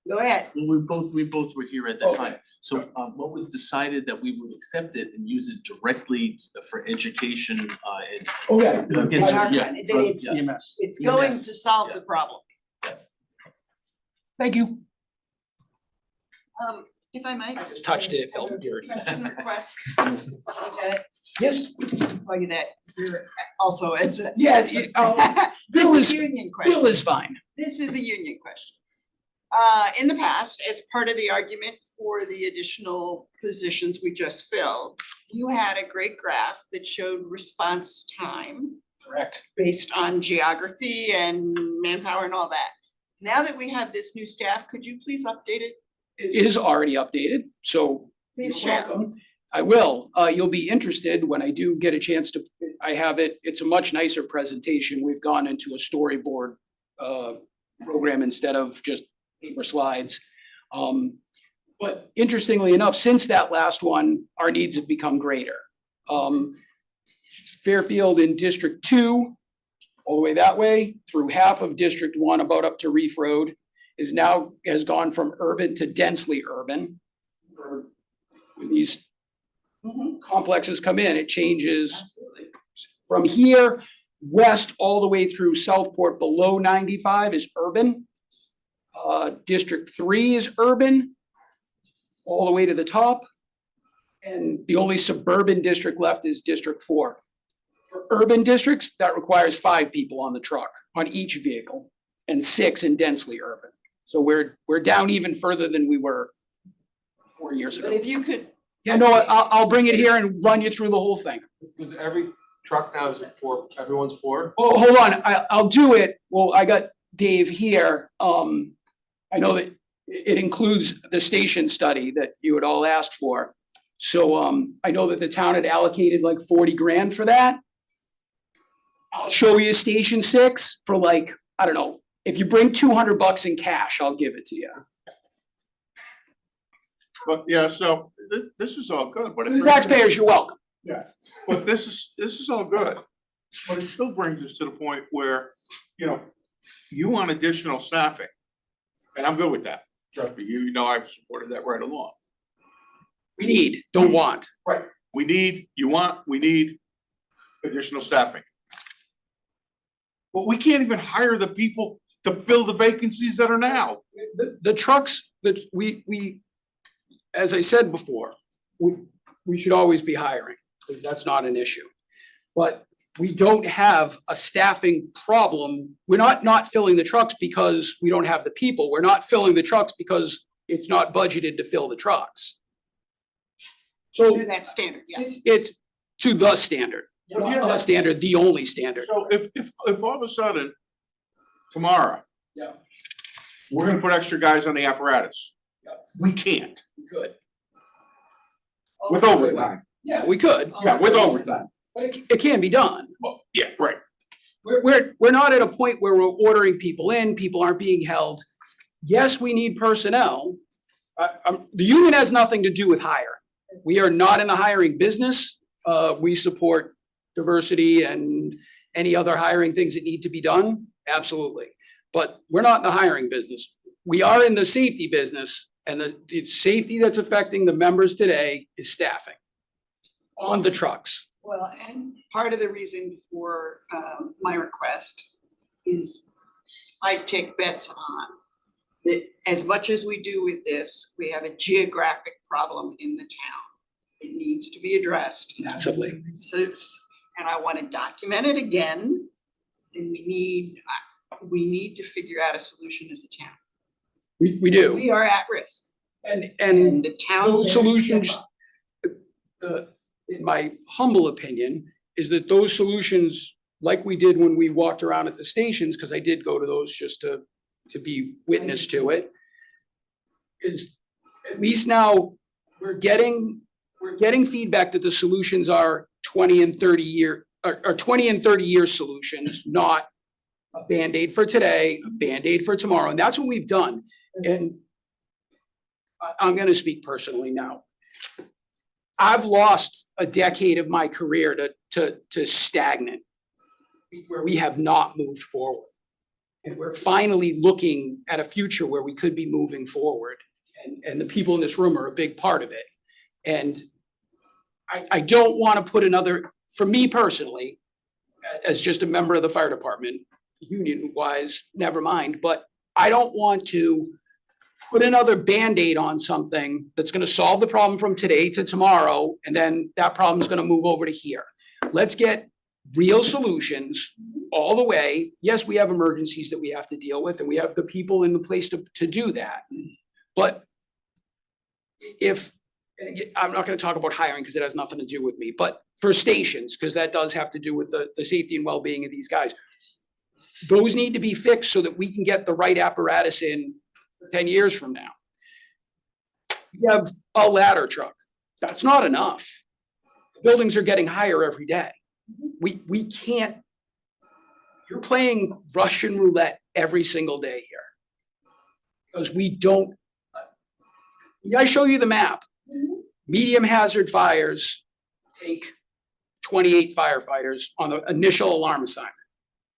S5: Go ahead.
S3: well, we both were here at that
S12: Okay.
S3: time. So what was decided that we would accept it and use it directly for education and
S12: Okay.
S3: against,
S5: Our
S3: yeah.
S5: money, that it's-
S6: EMS.
S5: It's going
S3: EMS.
S5: to solve
S3: Yeah.
S5: the problem.
S12: Thank you.
S5: If I might.
S12: I just touched it, it felt dirty.
S5: Question request. Okay,
S12: Yes,
S5: tell you that you're also as a.
S12: yeah, Bill
S5: This
S12: is,
S5: is a union question.
S12: Bill is fine.
S5: This is a union question. In the past, as part of the argument for the additional positions we just filled, you had a great graph that showed response time
S12: Correct.
S5: based on geography and manpower and all that. Now that we have this new staff, could you please update it?
S12: It is already updated, so
S5: Please
S12: you're
S5: share.
S12: welcome. I will. You'll be interested when I do get a chance to, I have it, it's a much nicer presentation. We've gone into a storyboard program instead of just paper slides. But interestingly enough, since that last one, our needs have become greater. Fairfield in District 2, all the way that way, through half of District 1, about up to Reef Road, has gone from urban to densely urban. When these complexes come in, it changes from here west all the way through Southport below 95 is urban. District 3 is urban, all the way to the top. And the only suburban district left is District 4. For urban districts, that requires 5 people on the truck, on each vehicle, and 6 in densely urban. So we're down even further than we were 4 years ago.
S5: But if you could.
S12: Yeah, no, I'll bring it here and run you through the whole thing.
S8: Was every truck now is it for everyone's for?
S12: Oh, hold on, I'll do it. Well, I got Dave here. I know that it includes the station study that you had all asked for. So I know that the town had allocated like 40 grand for that. I'll show you Station 6 for like, I don't know, if you bring $200 in cash, I'll give it to you.
S4: But yeah, so this is all good, but.
S12: The taxpayers, you're welcome.
S4: Yes. But this is all good, but it still brings us to the point where, you want additional staffing. And I'm good with that, trust me, you know I've supported that right along.
S12: We need, don't want.
S4: We need additional staffing. But we can't even hire the people to fill the vacancies that are now.
S12: The trucks that we, as I said before, we should always be hiring. That's not an issue. But we don't have a staffing problem. We're not filling the trucks because we don't have the people. We're not filling the trucks because it's not budgeted to fill the trucks. So
S5: Do that standard, yes.
S12: it's to the standard,
S4: Yeah,
S12: not the
S4: that's-
S12: standard, the only standard.
S4: So if all of a sudden, tomorrow.
S12: Yeah.
S4: We're gonna put extra guys on the apparatus,
S12: Yeah,
S4: we can't,
S12: we could.
S4: with overtime,
S12: Yeah, we could,
S4: yeah, with overtime.
S12: but it can be done.
S4: Well, yeah, right.
S12: We're not at a point where we're ordering people in, people aren't being held. Yes, we need personnel. The union has nothing to do with hiring. We are not in the hiring business. We support diversity and any other hiring things that need to be done? Absolutely. But we're not in the hiring business. We are in the safety business, and the safety that's affecting the members today is staffing on the trucks.
S5: Well, and part of the reason for my request is I take bets on that as much as we do with this, we have a geographic problem in the town. It needs to be addressed.
S12: Absolutely.
S5: So, and I want to document it again, and we need to figure out a solution as a town.
S12: We do.
S5: We are at risk,
S12: And
S5: and the town.
S12: those
S5: better
S12: solutions,
S5: step up.
S12: in my humble opinion, is that those solutions, like we did when we walked around at the stations, because I did go to those just to be witness to it, is at least now we're getting feedback that the solutions are 20 and 30 year, or 20 and 30 year solutions, not a Band-Aid for today, a Band-Aid for tomorrow. And that's what we've done. And I'm gonna speak personally now. I've lost a decade of my career to stagnant, where we have not moved forward. And we're finally looking at a future where we could be moving forward. And the people in this room are a big part of it. And I don't want to put another, for me personally, as just a member of the fire department, union wise, never mind, but I don't want to put another Band-Aid on something that's gonna solve the problem from today to tomorrow, and then that problem's gonna move over to here. Let's get real solutions all the way. Yes, we have emergencies that we have to deal with, and we have the people in the place to do that. But if, and again, I'm not gonna talk about hiring because it has nothing to do with me, but for stations, because that does have to do with the safety and well-being of these guys. Those need to be fixed so that we can get the right apparatus in 10 years from now. We have a ladder truck. That's not enough. The buildings are getting higher every day. We can't, you're playing Russian roulette every single day here. Because we don't, I show you the map. Medium hazard fires take 28 firefighters on the initial alarm assignment.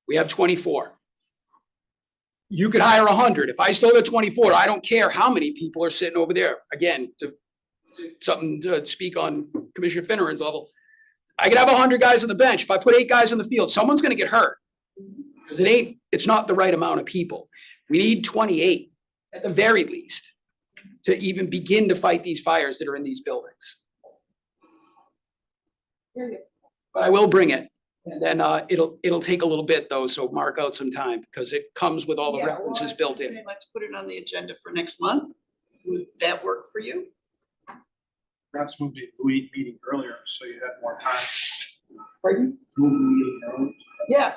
S12: We have 24. You could hire 100. If I still got 24, I don't care how many people are sitting over there. Again, to something to speak on Commissioner Finneran's level. I could have 100 guys on the bench. If I put 8 guys on the field, someone's gonna get hurt. Because it's not the right amount of people. We need 28 at the very least to even begin to fight these fires that are in these buildings. But I will bring it. And then it'll take a little bit though, so mark out some time because it comes with all the
S5: Yeah, well,
S12: references
S5: I was
S12: built
S5: gonna
S12: in.
S5: say, let's put it on the agenda for next month. Would that work for you?
S6: Perhaps move the meeting earlier, so you had more time.
S5: Pardon? Yeah,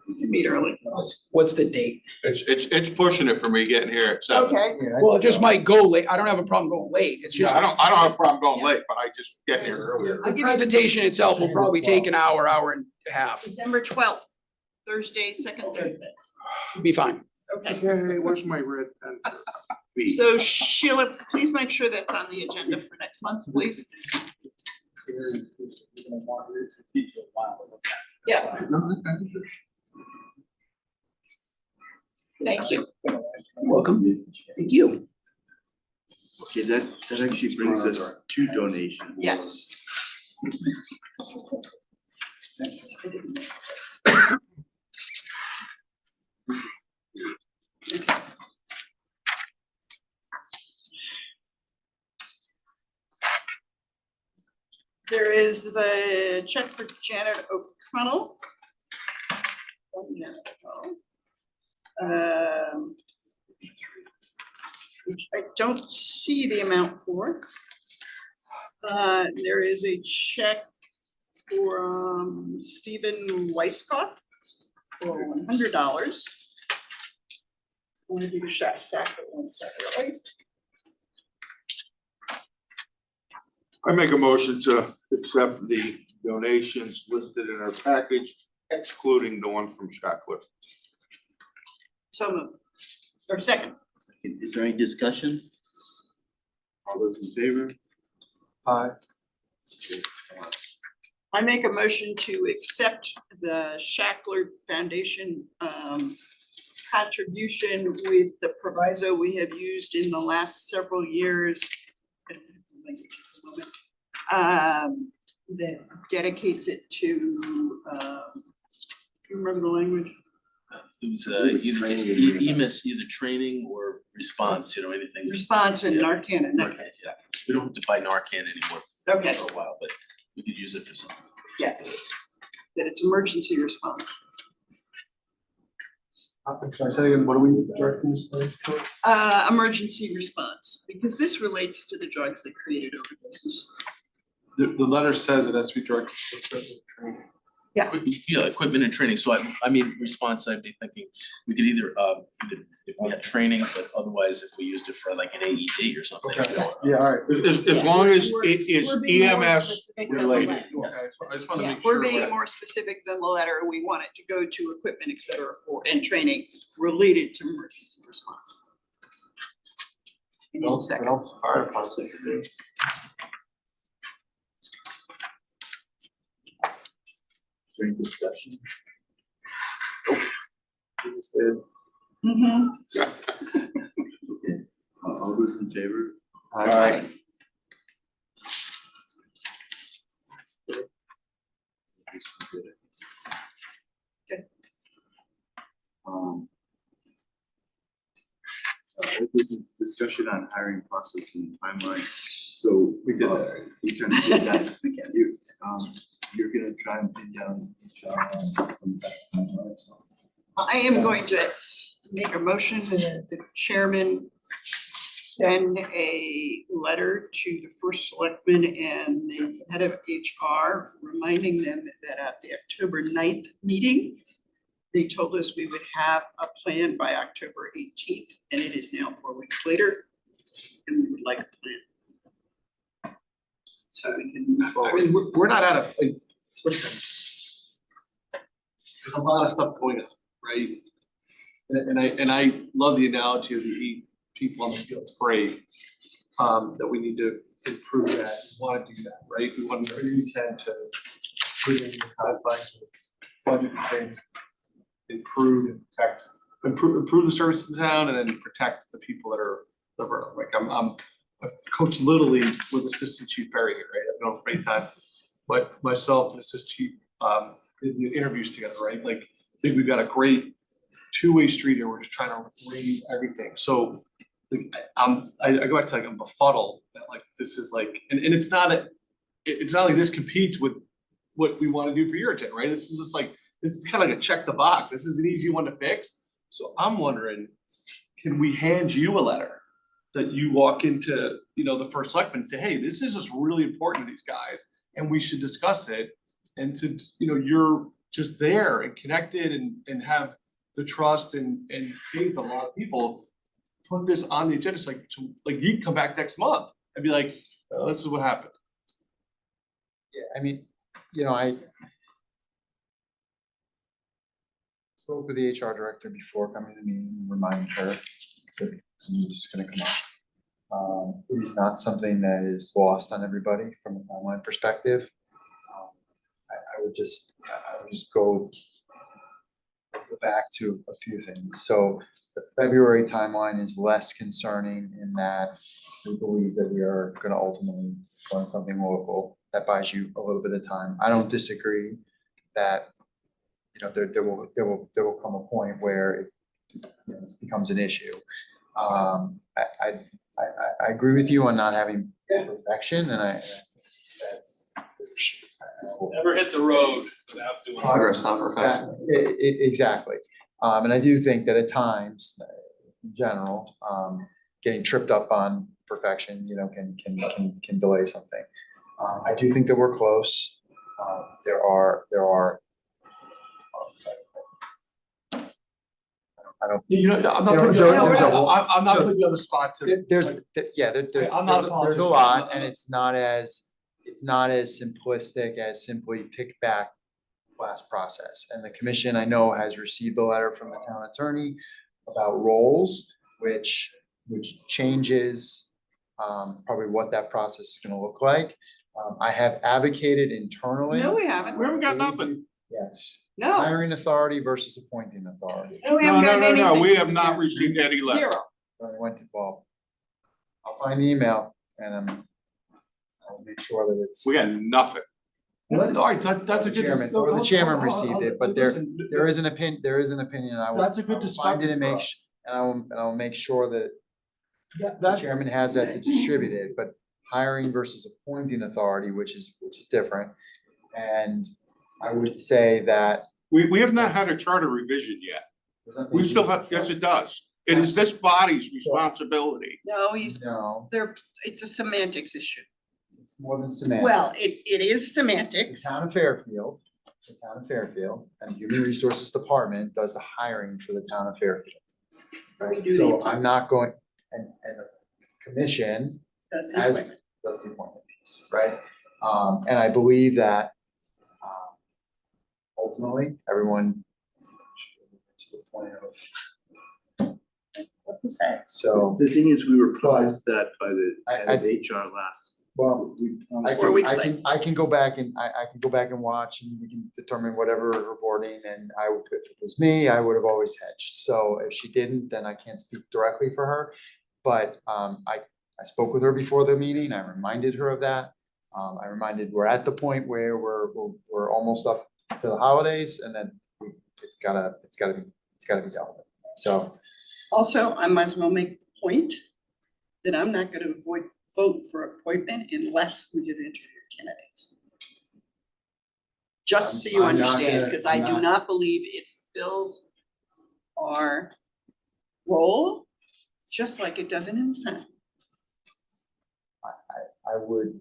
S5: we can meet early.
S12: What's the date?
S4: It's pushing it for me getting here at 7.
S5: Okay,
S12: Well, it just might go late. I don't have a problem going late. It's
S4: Yeah,
S12: just
S4: I don't have a problem going late, but I just get here earlier.
S12: the presentation itself will probably take an hour, hour and a half.
S5: December 12th, Thursday, second Thursday.
S12: It'll be fine.
S5: Okay,
S4: Okay, where's my red pen? B.
S5: so Sheila, please make sure that's on the agenda for next month, please. Yeah, thank you.
S12: Welcome. Thank you.
S11: Okay, that actually brings us to donations.
S5: Yes. There is the check for Janet O'Connell. Which I don't see the amount for. There is a check for Stephen Weisskopf for $100. Want to do the shot sack at one second,
S4: I make a motion to accept the donations listed in our package, excluding the one from Shotcliffe.
S5: So moved. Or second.
S11: Is there any discussion? All those in favor?
S8: Aye.
S5: I make a motion to accept the Shackler Foundation contribution with the proviso we have used in the last several years. That dedicates it to, you remember the language?
S3: It was
S10: Either
S3: either
S10: training or
S3: EMIS, either training or response, you know, anything.
S5: Response and
S3: Yeah.
S5: Narcan in that
S3: Narcan,
S5: case.
S3: yeah. We don't have to buy Narcan anymore
S5: Okay,
S3: for a while, but we could use it for something.
S5: yes. That it's emergency response.
S8: I'm sorry, say again, what are we directing this towards?
S5: Emergency response, because this relates to the drugs that created overdoses.
S8: The letter says it has to be directed to equipment training.
S3: Yeah, equipment and training, so I mean, response, I'd be thinking, we could either if we had training, but otherwise if we used it for like an AED or something.
S8: Okay, yeah, all right.
S4: As long as
S5: We're-
S4: it is
S5: we're being more
S4: EMS
S5: specific than the
S8: Related,
S5: letter.
S8: okay, so I just wanna
S5: Yeah,
S8: make sure.
S5: we're being more specific than the letter. We want it to go to equipment, et cetera, for, and training related to emergency response. Give me a second.
S8: Fire department.
S11: During discussion.
S5: Mhm.
S11: Okay, all those in favor?
S5: Aye. Okay.
S11: Old business discussion on hiring process and timeline. So we did that. We kind of did that. You, you're gonna try and pin down HR on some of that timeline.
S5: I am going to make a motion that the chairman send a letter to the first selectman and the head of HR, reminding them that at the October 9th meeting, they told us we would have a plan by October 18th, and it is now 4 weeks later, and we would like a plan. So we can move
S8: I
S5: forward.
S8: mean, we're not out of, like, listen. There's a lot of stuff going on, right? And I love the analogy of the 8 people on the field, it's great. That we need to improve that, we wanna do that, right? We want to do everything we can to put in the confines of budget constraints. Improve and improve the service to the town and then protect the people that are like I've coached Little League with Assistant Chief Perry here, right? I've known him for 8 times. But myself and Assistant Chief did the interviews together, right? Like I think we've got a great two-way street here. We're just trying to read everything. So like I go back to like I'm befuddled that like this is like and it's not like this competes with what we want to do for Eurogen, right? This is just like this is kind of like a check the box. This is an easy one to fix. So I'm wondering, can we hand you a letter that you walk into, you know, the first selectman and say, hey, this is just really important to these guys and we should discuss it. And to, you know, you're just there and connected and have the trust and faith of a lot of people, put this on the agenda, so like you can come back next month and be like, this is what happened.
S9: Yeah, I mean, you know, I spoke with the HR director before coming to the meeting, and reminded her that something's just gonna come up. It is not something that is lost on everybody from an online perspective. I would just go back to a few things. So the February timeline is less concerning in that we believe that we are gonna ultimately run something local. That buys you a little bit of time. I don't disagree that, you know, there will come a point where it, you know, this becomes an issue. I agree with you on not having perfection, and that's.
S8: Never hit the road without doing. Progress, not perfection.
S9: Exactly, and I do think that at times, in general, getting tripped up on perfection, you know, can delay something. I do think that we're close. There are. I don't.
S8: You know, I'm not
S9: There-
S8: putting you
S9: there-
S8: on,
S9: there's a lot-
S8: I'm not putting you on the spot to.
S9: There's,
S8: like,
S9: yeah,
S8: I'm not a
S9: there's a
S8: politician.
S9: lot, and it's not as simplistic as simply pick back last process. And the commission, I know, has received a letter from the town attorney about roles, which changes probably what that process is gonna look like. I have advocated internally.
S5: No, we haven't.
S4: We haven't got nothing.
S9: Yes,
S5: No,
S9: hiring authority versus appointing authority.
S5: no, we
S4: No,
S5: haven't
S4: no,
S5: gotten
S4: no,
S5: anything.
S4: no, we have
S5: from
S4: not
S5: them.
S4: received any letter.
S5: Zero.
S9: I went to Bob. I'll find the email and I'll make sure that it's.
S4: We got nothing.
S8: All right, that's a
S9: The
S8: good.
S9: chairman, or the chairman received it, but there is
S8: an.
S9: an there is an opinion. I will.
S8: That's a good
S9: I will find it
S8: discovery
S9: and
S8: for
S9: make
S8: us.
S9: and I will make sure that the
S8: That's,
S9: chairman has that to distribute it, but hiring versus appointing authority, which is different. And I would say that.
S4: We have not had a charter revision yet. We still have, yes, it does. It is this body's responsibility.
S5: No, he's,
S9: No,
S5: it's a semantics issue.
S9: it's more than semantics.
S5: Well, it is
S9: The
S5: semantics.
S9: town of Fairfield, and the Human Resources Department does the hiring for the town of Fairfield.
S5: We do the
S9: So I'm
S5: appointment.
S9: not going, and the commission
S5: That's the
S9: as,
S5: appointment.
S9: does the appointment piece, right? And I believe that, ultimately, everyone to the point of,
S5: What to say?
S9: so,
S11: The thing is, we were promised that by the
S9: I-
S11: head of HR last.
S9: well, I
S5: 4
S9: can,
S5: weeks
S9: I can go back and I can go back and watch and we can determine whatever reporting and if it was me, I would have always hedged. So if she didn't, then I can't speak directly for her. But I spoke with her before the meeting. I reminded her of that. I reminded, we're at the point where we're almost up to the holidays and then it's gotta be dealt with. So,
S5: Also, I might as well make the point that I'm not gonna vote for appointment unless we get interview candidates. Just so you
S9: I'm not
S5: understand,
S9: gonna-
S5: because I
S9: I'm
S5: do
S9: not-
S5: not believe it fills our role, just like it doesn't in the Senate.
S9: I would,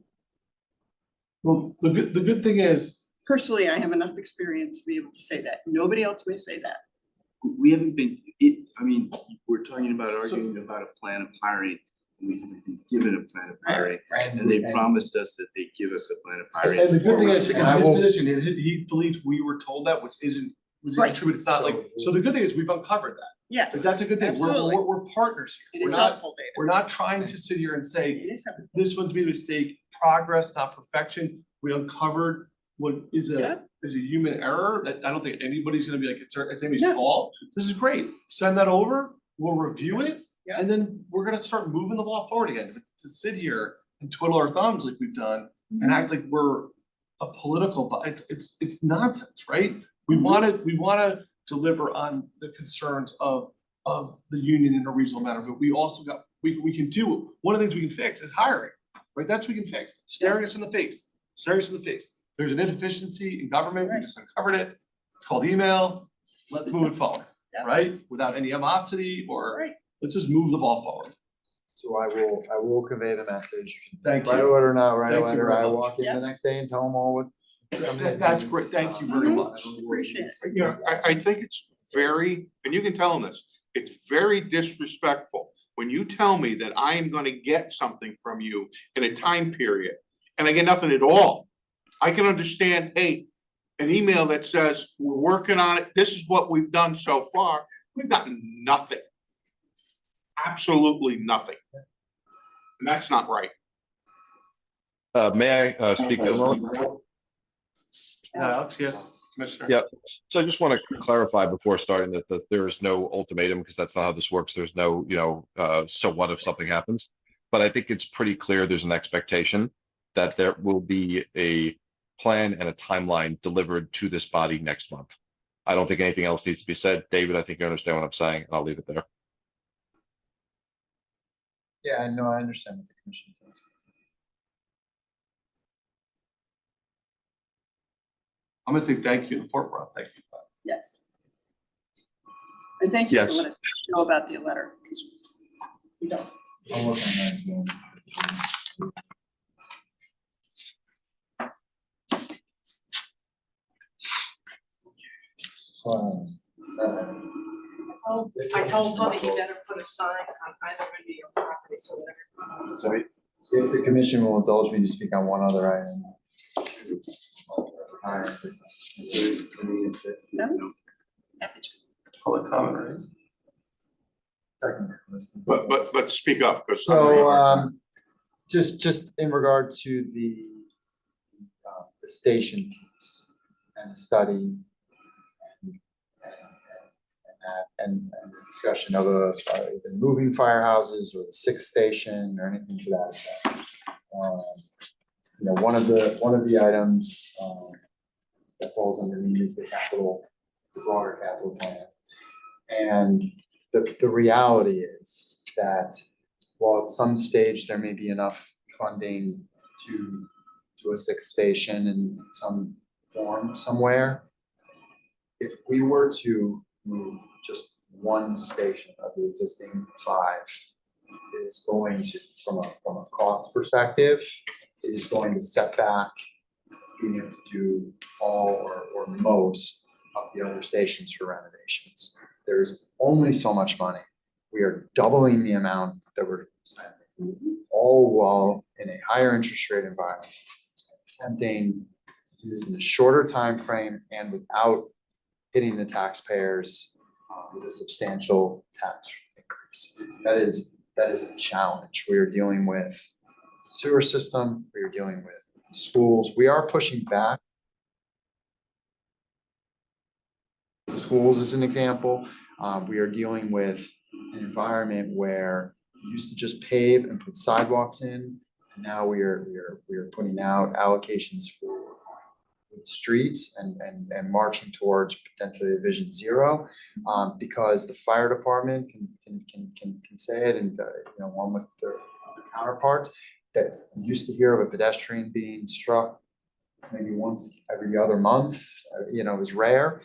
S8: well, the good thing is,
S5: Personally, I have enough experience to be able to say that. Nobody else may say that.
S11: We haven't been, I mean, we're talking about arguing about a plan of hiring. We haven't been given a plan of hiring, and they promised us that they'd give us a plan of hiring.
S8: and the good thing is, in
S9: And I
S8: his
S9: will-
S8: position, he believes we were told that, which isn't
S5: Right.
S8: true, it's not like, so the good thing is we've uncovered that. Like,
S5: Yes,
S8: that's a good thing,
S5: absolutely.
S8: we're partners
S5: it
S8: here,
S5: is
S8: we're not,
S5: helpful data.
S8: we're not trying to sit here and say,
S5: It is helpful.
S8: this one's made a mistake, progress, not perfection. We uncovered what is
S5: Yeah.
S8: a human error that I don't think anybody's gonna be like, it's anybody's
S5: Yeah.
S8: fault. This is great. Send that over, we'll review it,
S5: Yeah.
S8: and then we're gonna start moving the ball forward again. But to sit here and twiddle our thumbs like we've done and act like we're a political, it's nonsense, right? We wanna deliver on the concerns of the union in a reasonable manner, but we also we can do, one of the things we can fix is hiring, right? That's what we can fix, staring us in the face. There's an inefficiency in government, we just uncovered it, it's called email, let's move it forward,
S5: Yeah.
S8: right? Without any animosity or,
S5: Right.
S8: let's just move the ball forward.
S9: so I will convey the message.
S8: Thank
S9: Write a
S8: you.
S9: letter now, write a
S8: Thank you
S9: letter,
S8: very
S9: I
S8: much.
S9: walk in
S5: Yeah.
S9: the next day and tell them all what.
S8: That's great, thank you very much.
S5: Appreciate it.
S4: You know, I think it's very, and you can tell them this, it's very disrespectful when you tell me that I am gonna get something from you in a time period and I get nothing at all. I can understand, hey, an email that says, we're working on it, this is what we've done so far, we've gotten nothing. Absolutely nothing. And that's not right.
S13: May I speak for a moment?
S8: Alex, yes, Commissioner?
S13: Yeah, so I just want to clarify before starting that there is no ultimatum, because that's not how this works. There's no, so what if something happens? But I think it's pretty clear there's an expectation that there will be a plan and a timeline delivered to this body next month. I don't think anything else needs to be said. David, I think you understand what I'm saying. I'll leave it there.
S9: Yeah, I know, I understand what the commission says.
S8: I'm gonna say thank you in the forefront, thank you.
S5: Yes. And thank you for
S13: Yes.
S5: letting us know about the letter, because we don't.
S9: I'll work on that as well.
S14: I told Bobby he better put a sign on either end of your property so that.
S9: So if the commission will indulge me to speak on one other item.
S5: No? Happy to.
S8: Public comment, right?
S4: But speak up, because.
S9: So, just in regard to the the station piece and the study and the discussion of either moving firehouses or the sixth station or anything to that effect. You know, one of the items that falls underneath is the broader capital plan. And the reality is that while at some stage there may be enough funding to do a sixth station in some form somewhere, if we were to move just one station of the existing 5, it is going to, from a cost perspective, it is going to set back being able to do all or most of the other stations for renovations. There's only so much money. We are doubling the amount that we're spending, all while in a higher interest rate environment, attempting to do this in a shorter time frame and without hitting the taxpayers with a substantial tax increase. That is a challenge. We are dealing with sewer system, we are dealing with schools. We are pushing back. The schools as an example, we are dealing with an environment where we used to just pave and put sidewalks in, and now we are putting out allocations for streets and marching towards potentially a vision 0, because the fire department can say it, and you know, one with their counterparts that used to hear of a pedestrian being struck maybe once every other month, you know, is rare.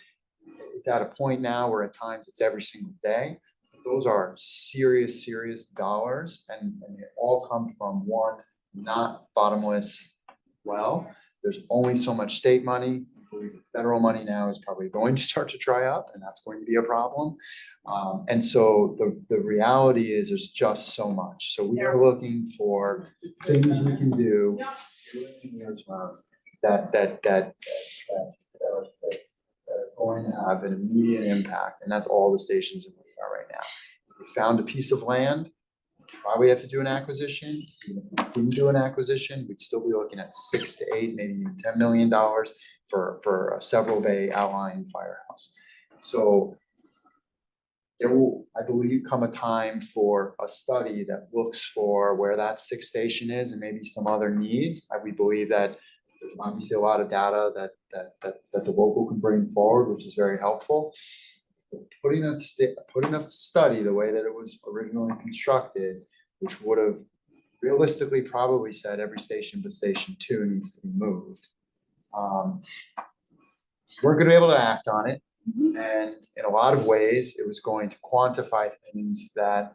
S9: It's at a point now where at times it's every single day. Those are serious dollars, and they all come from one not bottomless well. There's only so much state money. I believe the federal money now is probably going to start to dry up, and that's going to be a problem. And so the reality is there's just so much. So we are looking for things we can do that are going to have an immediate impact, and that's all the stations that we are right now. If we found a piece of land, probably have to do an acquisition. Even if we didn't do an acquisition, we'd still be looking at 6 to 8, maybe even $10 million for a several bay outlying firehouse. So there will, I believe, come a time for a study that looks for where that sixth station is and maybe some other needs. We believe that there's obviously a lot of data that the local can bring forward, which is very helpful. Putting a study the way that it was originally constructed, which would have realistically probably said every station but station 2 needs to be moved. We're going to be able to act on it, and in a lot of ways, it was going to quantify things that,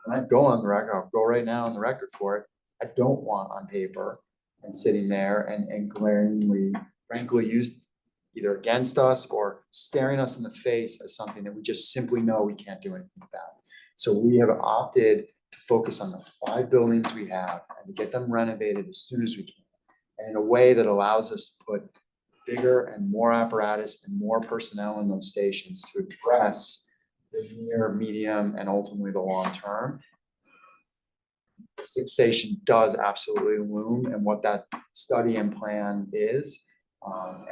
S9: and I'd go on the record, I'll go right now on the record for it, I don't want on paper and sitting there and glaringly, frankly, used either against us or staring us in the face as something that we just simply know we can't do anything about. So we have opted to focus on the 5 buildings we have and to get them renovated as soon as we can, and in a way that allows us to put bigger and more apparatus and more personnel in those stations to address the near, medium, and ultimately the long term. The sixth station does absolutely loom, and what that study and plan is,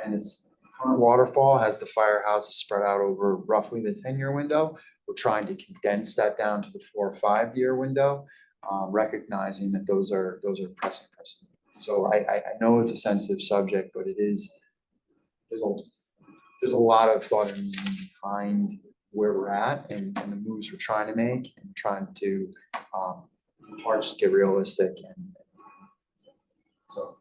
S9: and its current waterfall has the firehouses spread out over roughly the 10-year window. We're trying to condense that down to the 4 or 5 year window, recognizing that those are pressing. So I know it's a sensitive subject, but it is, there's a lot of thought behind where we're at and the moves we're trying to make, and trying to hard just get realistic and so.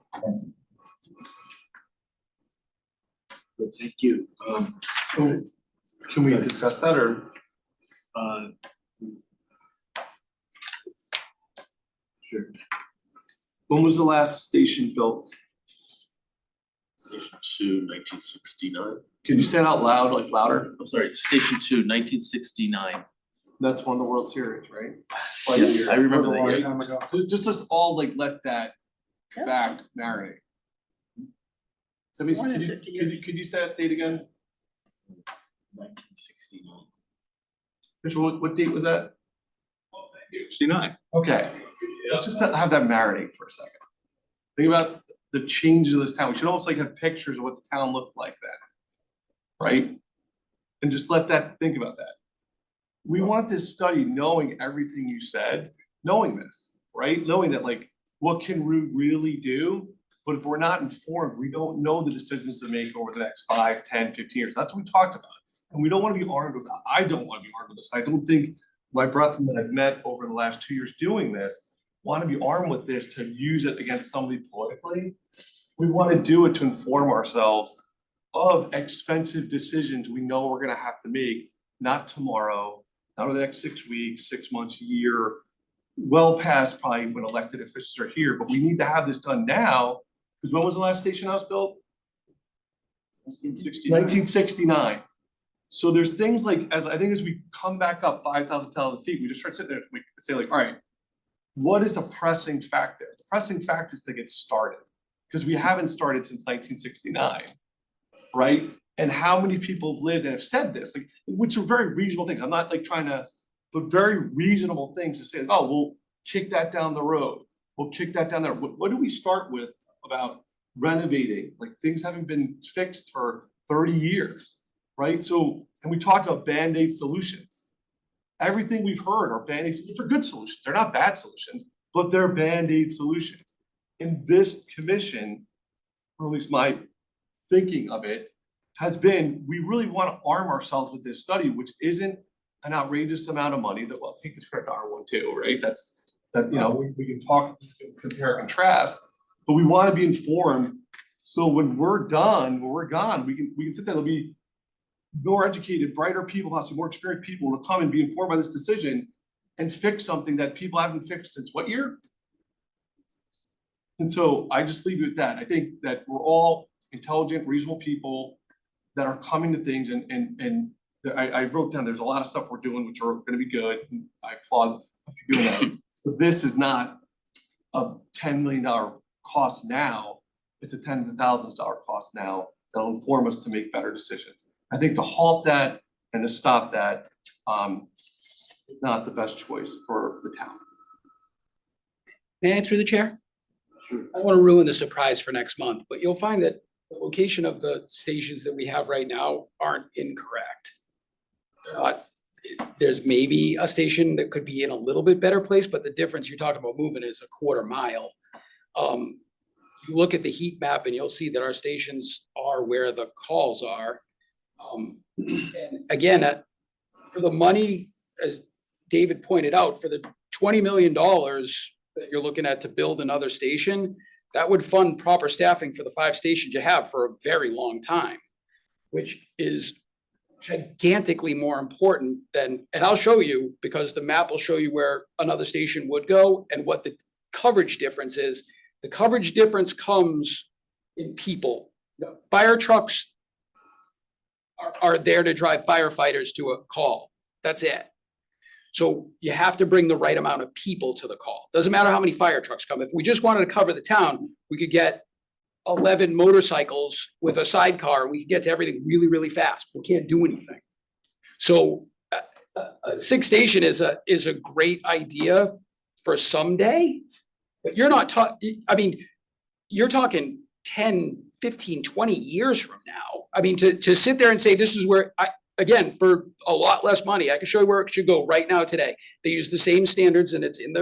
S11: Well, thank you.
S8: So can we discuss that, or?
S11: Sure.
S8: When was the last station built?
S3: Station 2, 1969.
S8: Can you say it out loud, like louder?
S3: I'm sorry, Station 2, 1969.
S8: That's won the World Series, right?
S3: Yes, I remember
S8: A
S3: that,
S8: long
S3: yeah.
S8: time ago. So just us all like let that fact marinate. So
S5: More than 50 years.
S8: could you say that date again?
S3: 1969.
S8: Mitchell, what date was that?
S4: 69.
S8: Okay, let's just have that marinate for a second. Think about the changes of this town. We should almost like have pictures of what the town looked like then. Right? And just let that, think about that. We want this study knowing everything you said, knowing this, right? Knowing that like, what can we really do? But if we're not informed, we don't know the decisions to make over the next 5, 10, 15 years. That's what we talked about. And we don't wanna be armed with that. I don't wanna be armed with this. I don't think my brethren that I've met over the last 2 years doing this wanna be armed with this to use it against somebody politically. We wanna do it to inform ourselves of expensive decisions we know we're gonna have to make, not tomorrow, not over the next 6 weeks, 6 months, a year, well past probably when elected officials are here, but we need to have this done now, because when was the last station house built? 1969. So there's things like, as we come back up 5,000 feet, we just start sitting there, we could say like, all right, what is a pressing fact there? The pressing fact is to get started, because we haven't started since 1969, right? And how many people have lived and have said this, like, which are very reasonable things. I'm not like trying to, but very reasonable things to say, oh, we'll kick that down the road. We'll kick that down there. What do we start with about renovating? Like things haven't been fixed for 30 years, right? So, and we talked about Band-Aid solutions. Everything we've heard are Band-Aids, which are good solutions. They're not bad solutions, but they're Band-Aid solutions. And this commission, or at least my thinking of it, has been, we really want to arm ourselves with this study, which isn't an outrageous amount of money that, well, take the correct R1 too, right? That's, that, you know, we can talk, compare, contrast, but we want to be informed. So when we're done, when we're gone, we can sit there, there'll be more educated, brighter people, possibly more experienced people will come and be informed by this decision and fix something that people haven't fixed since what year? And so I just leave it at that. I think that we're all intelligent, reasonable people that are coming to things and I wrote down, there's a lot of stuff we're doing which are gonna be good. And I applaud you doing that. But this is not a $10 million cost now. It's a tens of thousands of dollar cost now that'll inform us to make better decisions. I think to halt that and to stop that is not the best choice for the town.
S12: May I through the chair?
S10: Sure.
S12: I don't want to ruin the surprise for next month, but you'll find that the location of the stations that we have right now aren't incorrect. There's maybe a station that could be in a little bit better place, but the difference you're talking about moving is a quarter mile. You look at the heat map and you'll see that our stations are where the calls are. And again, for the money, as David pointed out, for the $20 million that you're looking at to build another station, that would fund proper staffing for the 5 stations you have for a very long time, which is gigantically more important than, and I'll show you, because the map will show you where another station would go and what the coverage difference is. The coverage difference comes in people. Fire trucks are there to drive firefighters to a call. That's it. So you have to bring the right amount of people to the call. Doesn't matter how many fire trucks come. If we just wanted to cover the town, we could get 11 motorcycles with a sidecar. We could get to everything really, really fast. We can't do anything. So a 6 station is a great idea for someday, but you're not talking, I mean, you're talking 10, 15, 20 years from now. I mean, to sit there and say, this is where again, for a lot less money, I can show you where it should go right now today. They use the same standards and it's in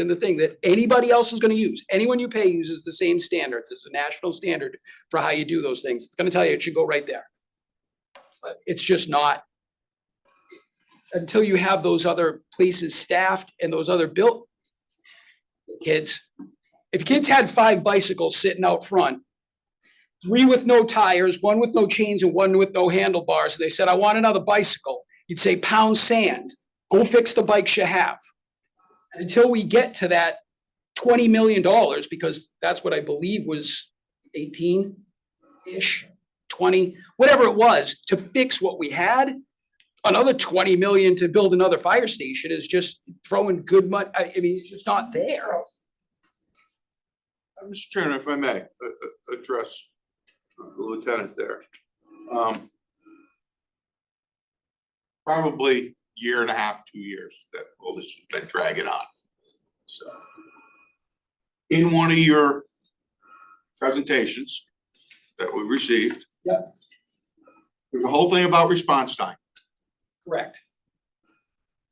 S12: the thing that anybody else is going to use. Anyone you pay uses the same standards. It's a national standard for how you do those things. It's going to tell you it should go right there. But it's just not until you have those other places staffed and those other built. Kids, if kids had 5 bicycles sitting out front, 3 with no tires, 1 with no chains, and 1 with no handlebars. They said, I want another bicycle. You'd say, pound sand, go fix the bikes you have. And until we get to that $20 million, because that's what I believe was 18-ish, 20, whatever it was, to fix what we had, another 20 million to build another fire station is just throwing good money. I mean, it's just not there.
S4: Mr. Chairman, if I may, address the lieutenant there. Probably year and a half, 2 years that all this has been dragging on. So in one of your presentations that we received.
S12: Yep.
S4: There's a whole thing about response time,
S12: Correct.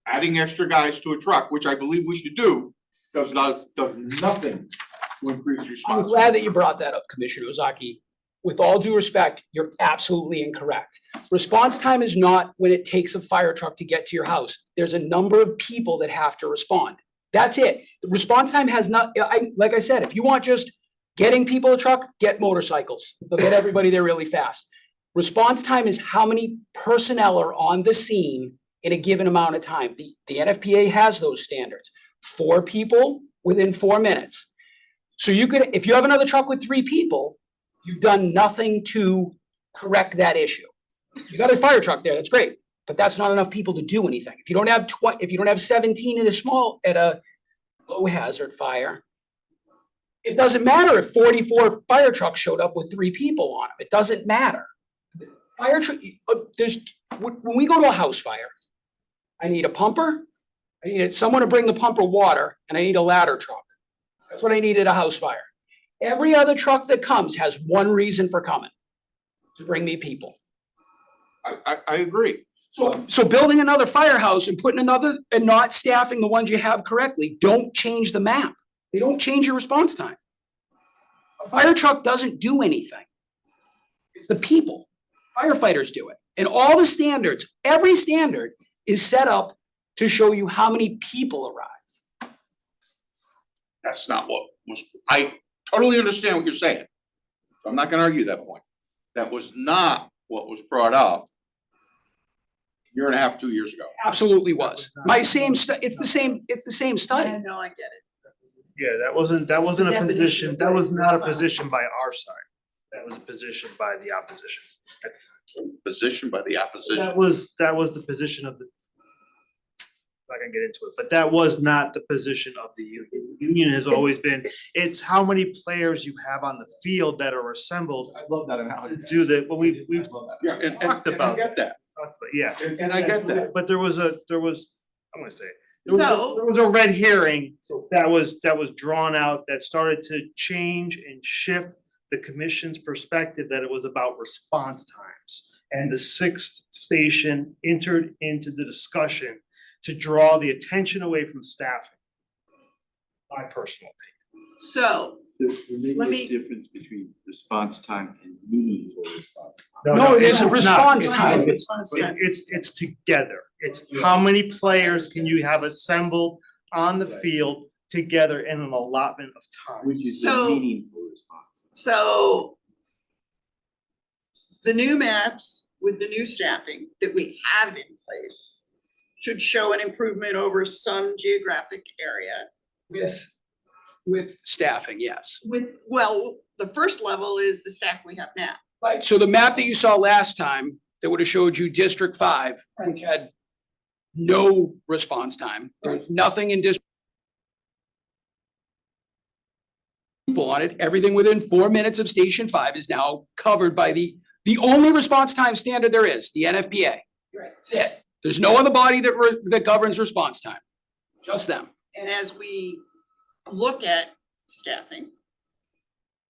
S4: adding extra guys to a truck, which I believe we should do, does nothing to increase
S12: I'm
S4: response.
S12: glad that you brought that up, Commissioner Ozaki. With all due respect, you're absolutely incorrect. Response time is not when it takes a fire truck to get to your house. There's a number of people that have to respond. That's it. The response time has not, like I said, if you want just getting people a truck, get motorcycles. They'll get everybody there really fast. Response time is how many personnel are on the scene in a given amount of time. The NFPA has those standards. 4 people within 4 minutes. So you could, if you have another truck with 3 people, you've done nothing to correct that issue. You got a fire truck there, that's great, but that's not enough people to do anything. If you don't have 17 at a low hazard fire, it doesn't matter if 44 fire trucks showed up with 3 people on them. It doesn't matter. Fire truck, when we go to a house fire, I need a pumper, I need someone to bring the pumper water, and I need a ladder truck. That's what I need at a house fire. Every other truck that comes has one reason for coming, to bring me people.
S4: I agree.
S12: So building another firehouse and putting another, and not staffing the ones you have correctly, don't change the map. They don't change your response time. A fire truck doesn't do anything. It's the people. Firefighters do it. And all the standards, every standard is set up to show you how many people arrive.
S4: That's not what was, I totally understand what you're saying. So I'm not gonna argue that point. That was not what was brought up a year and a half, 2 years ago.
S12: Absolutely was. It's the same study.
S5: I know, I get it.
S2: Yeah, that wasn't a
S5: definition
S2: position,
S5: of
S2: that
S5: what
S2: was
S5: is
S2: not a
S5: responsible.
S2: position by our side. That was a position by the opposition.
S4: Position by the opposition.
S2: That was the position of the, not gonna get into it, but that was not the position of the union. The union has always been, it's how many players you have on the field that are assembled
S8: I love that
S2: to
S8: analogy.
S2: do the, well, we've
S8: I love that.
S4: Yeah, and I
S2: talked about
S4: get that,
S2: talked about, yeah.
S4: and I get that.
S2: But there was, I'm gonna say,
S5: So-
S2: there was a red herring that was drawn out that started to change and shift the commission's perspective that it was about response times. And the 6th station entered into the discussion to draw the attention away from staffing. My personal
S5: So,
S11: There's
S5: Let
S11: a
S5: me-
S11: difference between response time and meaningful response.
S12: No, it is a
S2: it's not.
S12: response
S2: It's-
S12: time.
S2: It's together. It's how many players can you have assembled on the field together in an allotment of time?
S11: Which is
S5: So-
S11: a meaningful response.
S5: so the new maps with the new staffing that we have in place should show an improvement over some geographic area.
S12: With staffing, yes.
S5: Well, the first level is the staff we have now.
S12: Right, so the map that you saw last time, that would have showed you District 5, which had no response time. There's nothing in District people on it. Everything within 4 minutes of Station 5 is now covered by the only response time standard there is, the NFPA.
S5: Right.
S12: That's it. There's no other body that governs response time, just them.
S5: And as we look at staffing,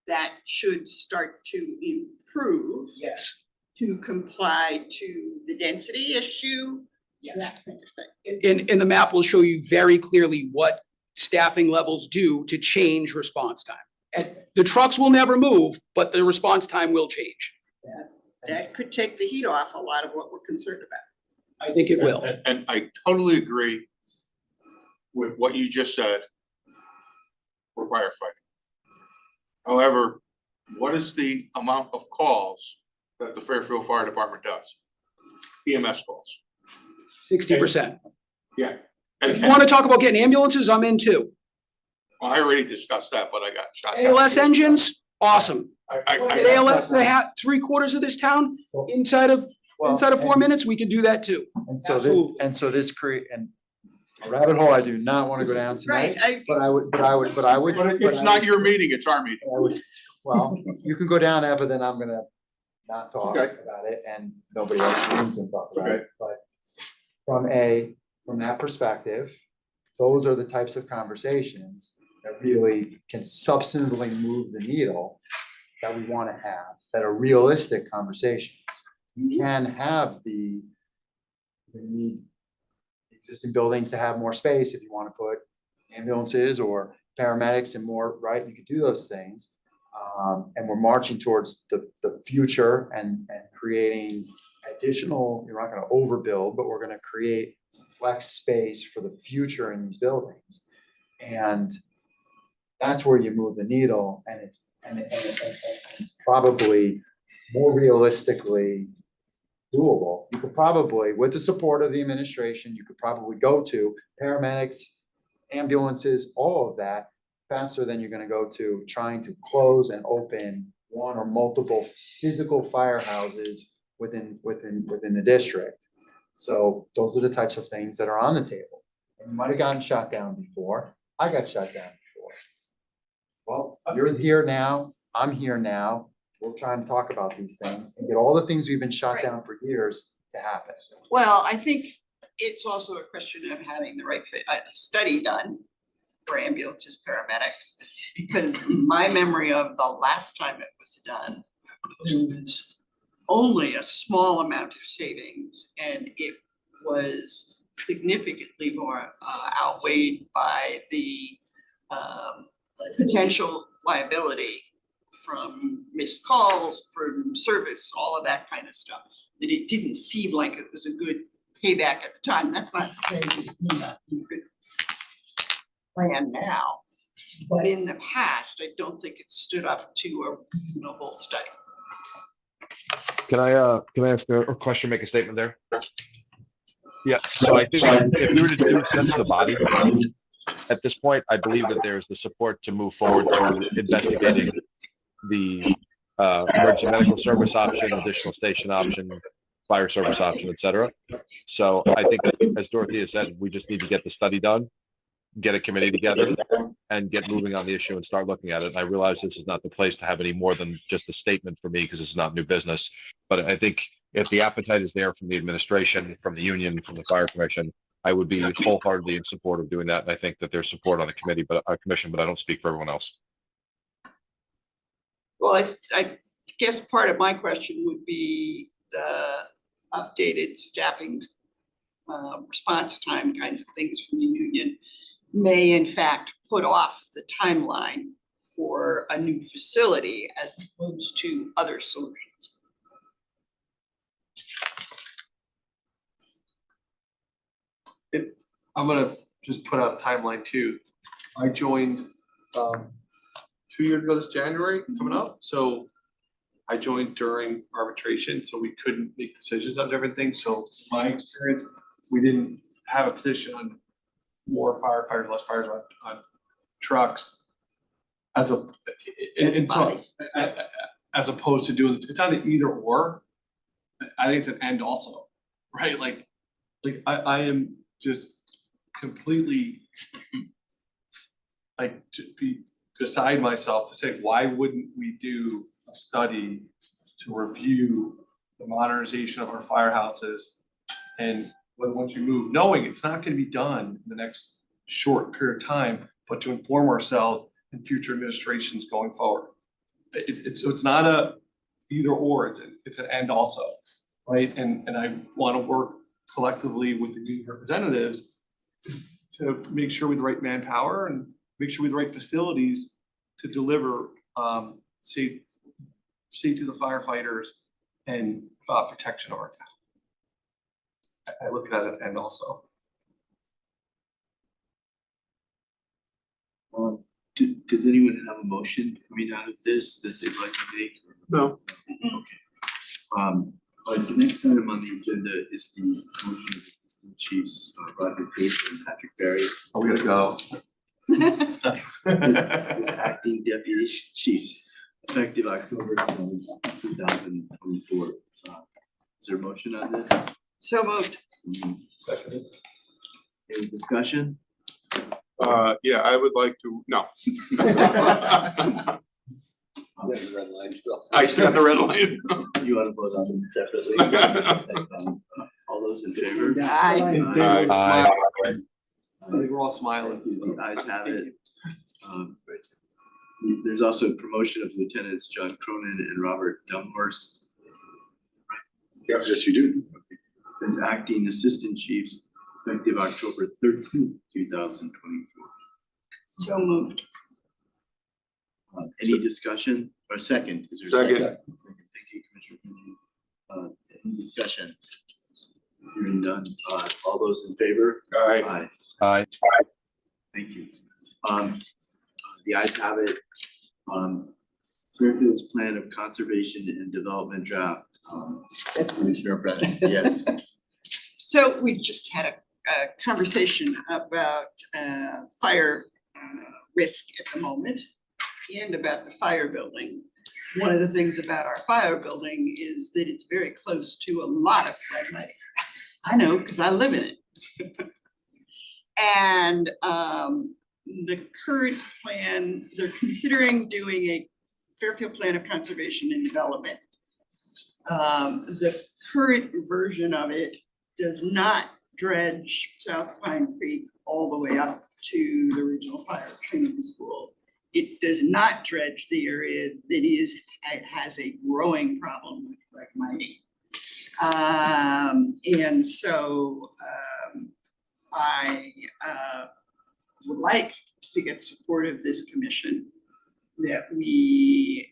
S5: that should start to improve
S12: Yes.
S5: to comply to the density issue,
S12: Yes.
S5: that kind of thing.
S12: And the map will show you very clearly what staffing levels do to change response time. And the trucks will never move, but the response time will change.
S5: That could take the heat off a lot of what we're concerned about.
S12: I think it will.
S4: And I totally agree with what you just said for firefighting. However, what is the amount of calls that the Fairfield Fire Department does? EMS calls.
S12: 60%.
S4: Yeah.
S12: If you want to talk about getting ambulances, I'm in too.
S4: Well, I already discussed that, but I got shot down.
S12: ALS engines, awesome.
S4: I
S12: Get ALS to have 3/4 of this town inside of 4 minutes, we could do that too.
S9: And so
S12: Absolutely.
S9: this create, and a rabbit hole I do not wanna go down tonight,
S5: Right,
S9: but I would.
S4: But it's not your meeting, it's our meeting.
S9: Well, you can go down there, but then I'm gonna not talk
S4: Okay.
S9: about it and nobody else in the room can talk about
S4: Okay.
S9: it, but from that perspective, those are the types of conversations that really can substantively move the needle that we wanna have, that are realistic conversations. You can have you need existing buildings to have more space if you wanna put ambulances or paramedics and more, right? You could do those things. And we're marching towards the future and creating additional, you're not gonna overbuild, but we're gonna create some flex space for the future in these buildings. And that's where you move the needle, and it's probably more realistically doable. You could probably, with the support of the administration, you could probably go to paramedics, ambulances, all of that, faster than you're gonna go to trying to close and open one or multiple physical firehouses within the district. So those are the types of things that are on the table. And you might have gotten shot down before. I got shot down before. Well, you're here now, I'm here now. We're trying to talk about these things and get all the things we've been shot down for years to happen.
S5: Well, I think it's also a question of having the right study done for ambulances, paramedics, because my memory of the last time it was done was only a small amount of savings, and it was significantly more outweighed by the potential liability from missed calls, from service, all of that kind of stuff. That it didn't seem like it was a good payback at the time. That's not to say that you could plan now, but in the past, I don't think it stood up to a reasonable study.
S13: Can I ask a question, make a statement there? Yeah, so I think if we were to do sense of the body, at this point, I believe that there's the support to move forward to investigating the emergency medical service option, additional station option, fire service option, et cetera. So I think, as Dorothea said, we just need to get the study done, get a committee together, and get moving on the issue and start looking at it. And I realize this is not the place to have any more than just a statement for me, because it's not new business. But I think if the appetite is there from the administration, from the union, from the fire commission, I would be wholeheartedly in support of doing that. And I think that there's support on the committee, but commission, but I don't speak for everyone else.
S5: Well, I guess part of my question would be the updated staffing response time kinds of things from the union may in fact put off the timeline for a new facility as opposed to other solutions.
S8: I'm gonna just put out a timeline too. I joined 2 years ago this January coming up, so I joined during arbitration, so we couldn't make decisions on different things. So in my experience, we didn't have a position on more firefighters, less fires on trucks as a as opposed to doing, it's not an either or. I think it's an and also, right? Like I am just completely like to be beside myself to say, why wouldn't we do a study to review the modernization of our firehouses? And once you move, knowing it's not gonna be done in the next short period of time, but to inform ourselves in future administrations going forward. It's not a either or, it's an and also, right? And I wanna work collectively with the union representatives to make sure we have the right manpower and make sure we have the right facilities to deliver safety to the firefighters and protection of our town. I look at it as an and also.
S11: Does anyone have a motion coming out of this that they'd like to make?
S4: No.
S11: Okay. The next item on the agenda is the motion of Assistant Chiefs Roger Pace and Patrick Berry.
S8: Oh, we gotta go.
S11: As acting deputy chiefs effective October 2024. Is there a motion on this?
S5: So moved.
S11: Second. Any discussion?
S4: Yeah, I would like to, no.
S10: The red line still.
S4: I still have the red line.
S11: You want to vote on them separately? All those in favor?
S5: Aye.
S8: In favor,
S4: Aye.
S8: smile. We're all smiling.
S11: The ayes have it. Um, There's also a promotion of Lieutenants John Cronin and Robert Delmhorst
S10: Yes, you do.
S11: as acting assistant chiefs effective October 13th, 2024.
S5: So moved.
S11: Any discussion or second? Is there a second?
S4: Second.
S11: Thank you, Commissioner Kennedy. Any discussion? Hearing none. All those in favor?
S4: Aye.
S11: Aye.
S13: Aye.
S11: Thank you. The ayes have it. Fairfield's plan of conservation and development draft. Commissioner Brennan, yes.
S5: So we just had a conversation about fire risk at the moment and about the fire building. One of the things about our fire building is that it's very close to a lot of fragmite. I know, because I live in it. And the current plan, they're considering doing a Fairfield Plan of Conservation and Development. The current version of it does not dredge South Pine Creek all the way up to the Regional Fire Training School. It does not dredge the area that has a growing problem with Phragmite. And so I would like to get support of this commission that we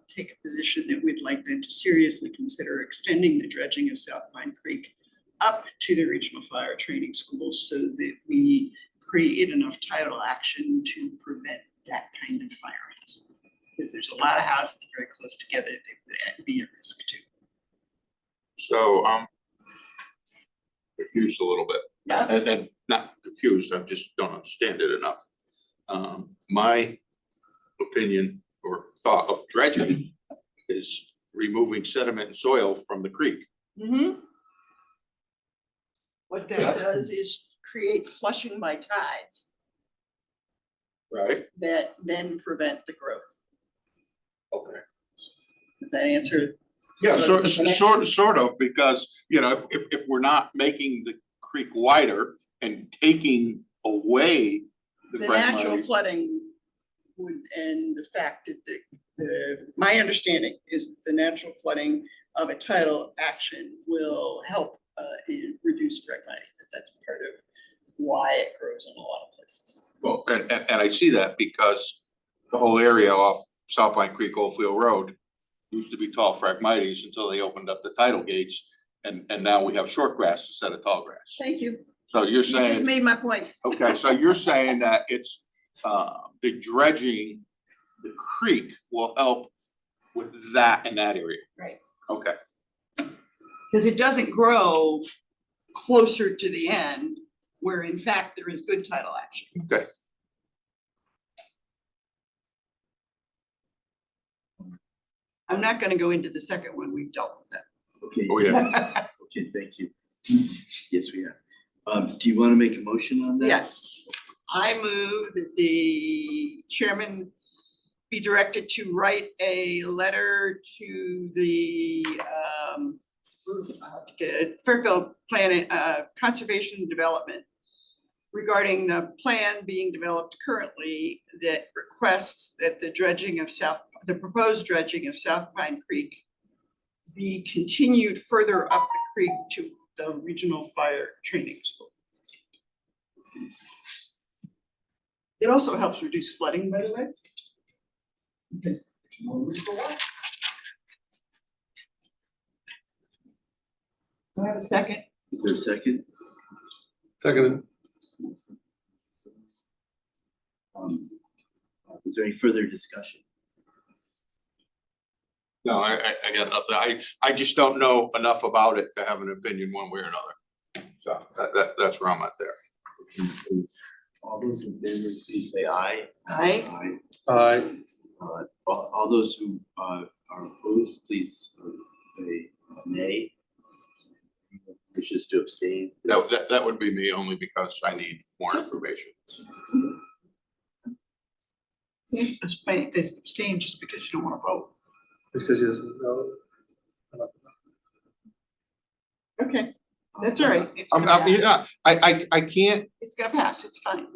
S5: take a position that we'd like them to seriously consider extending the dredging of South Pine Creek up to the Regional Fire Training School so that we create enough tidal action to prevent that kind of fire hazard. Because there's a lot of houses very close together that would be at risk too.
S4: So I'm confused a little bit.
S5: Yeah.
S4: And not confused, I just don't understand it enough. My opinion or thought of dredging is removing sediment and soil from the creek.
S5: Mm-hmm. What that does is create flushing by tides
S4: Right.
S5: that then prevent the growth.
S4: Okay.
S5: Does that answer?
S4: Yeah, sort of, because, you know, if we're not making the creek wider and taking away the
S5: The natural
S4: Phragmite.
S5: flooding would, and the fact that my understanding is the natural flooding of a tidal action will help reduce Phragmite. That's part of why it grows in a lot of places.
S4: Well, and I see that because the whole area off South Pine Creek Oldfield Road used to be tall Phragmites until they opened up the tidal gates, and now we have short grass instead of tall grass.
S5: Thank you.
S4: So you're
S5: You just
S4: saying,
S5: made my point.
S4: okay, so you're saying that it's the dredging the creek will help with that in that area.
S5: Right.
S4: Okay.
S5: Because it doesn't grow closer to the end where in fact there is good tidal action.
S4: Okay.
S5: I'm not gonna go into the second one, we've dealt with that.
S11: Okay.
S4: Oh, yeah.
S11: Okay, thank you. Yes, we have. Do you want to make a motion on that?
S5: Yes, I move that the chairman be directed to write a letter to the Fairfield Planet Conservation and Development regarding the plan being developed currently that requests that the proposed dredging of South Pine Creek be continued further up the creek to the Regional Fire Training School. It also helps reduce flooding, by the way. Because there's more room for water. Do I have a second?
S11: Is there a second?
S8: Second.
S11: Is there any further discussion?
S4: No, I got nothing. I just don't know enough about it to have an opinion one way or another. So that's where I'm at there.
S11: All those in favor, please say aye.
S5: Aye.
S11: Aye. All those who are opposed, please say nay. Wishes to abstain.
S4: That would be me only because I need more information.
S5: Abstain just because you don't want to vote.
S8: It says he doesn't know.
S5: Okay, That's all right, it's
S4: I'm,
S5: gonna pass,
S4: yeah, I can't,
S5: it's gonna pass, it's fine.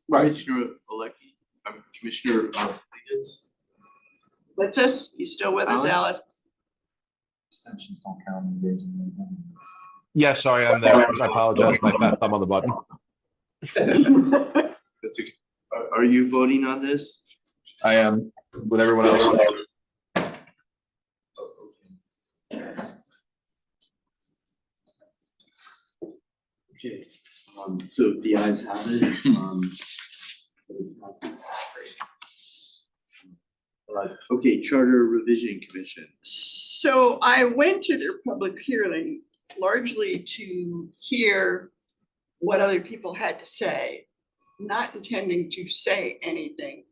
S4: right,
S11: Commissioner-elect, Commissioner, Legas.
S5: You still with us, Alice?
S9: Extensions don't count in days and days.
S13: Yeah, sorry, I'm there. I apologize. My fat thumb on the button.
S11: That's okay. Are you voting on this?
S13: I am with everyone else.
S11: Okay, so the ayes have it, so it passes. Okay, Charter Revision Commission.
S5: So I went to their public hearing largely to hear what other people had to say, not intending to say anything.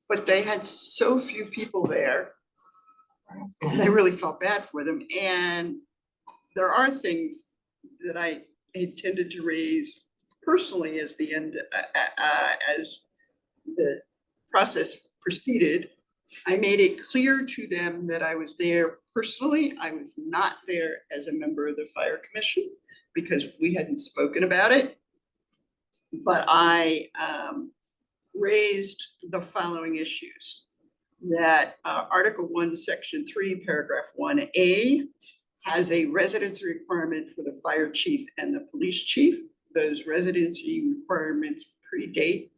S5: But they had so few people there. I really felt bad for them, and there are things that I intended to raise personally as the end, as the process proceeded. I made it clear to them that I was there personally. I was not there as a member of the fire commission because we hadn't spoken about it. But I raised the following issues. That Article 1, Section 3, Paragraph 1A has a residency requirement for the fire chief and the police chief. Those residency requirements predate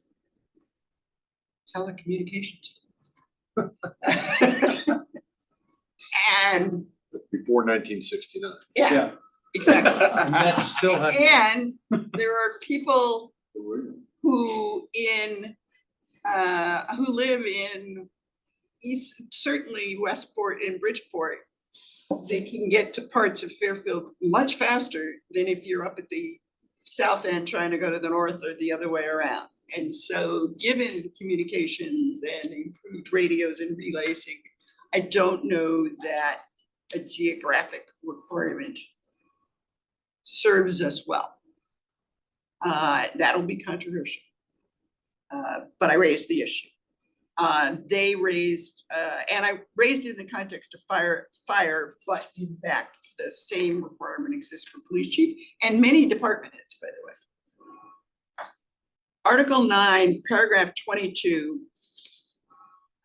S5: telecommunications. And
S10: Before 1969.
S5: yeah, exactly.
S6: And that's still happening.
S5: And there are people who live in certainly Westport and Bridgeport. They can get to parts of Fairfield much faster than if you're up at the south end trying to go to the north or the other way around. And so given communications and improved radios and relacing, I don't know that a geographic requirement serves us well. That'll be controversial. But I raised the issue. They raised, and I raised it in the context of fire, but in fact, the same requirement exists for police chief and many department heads, by the way. Article 9, Paragraph 22.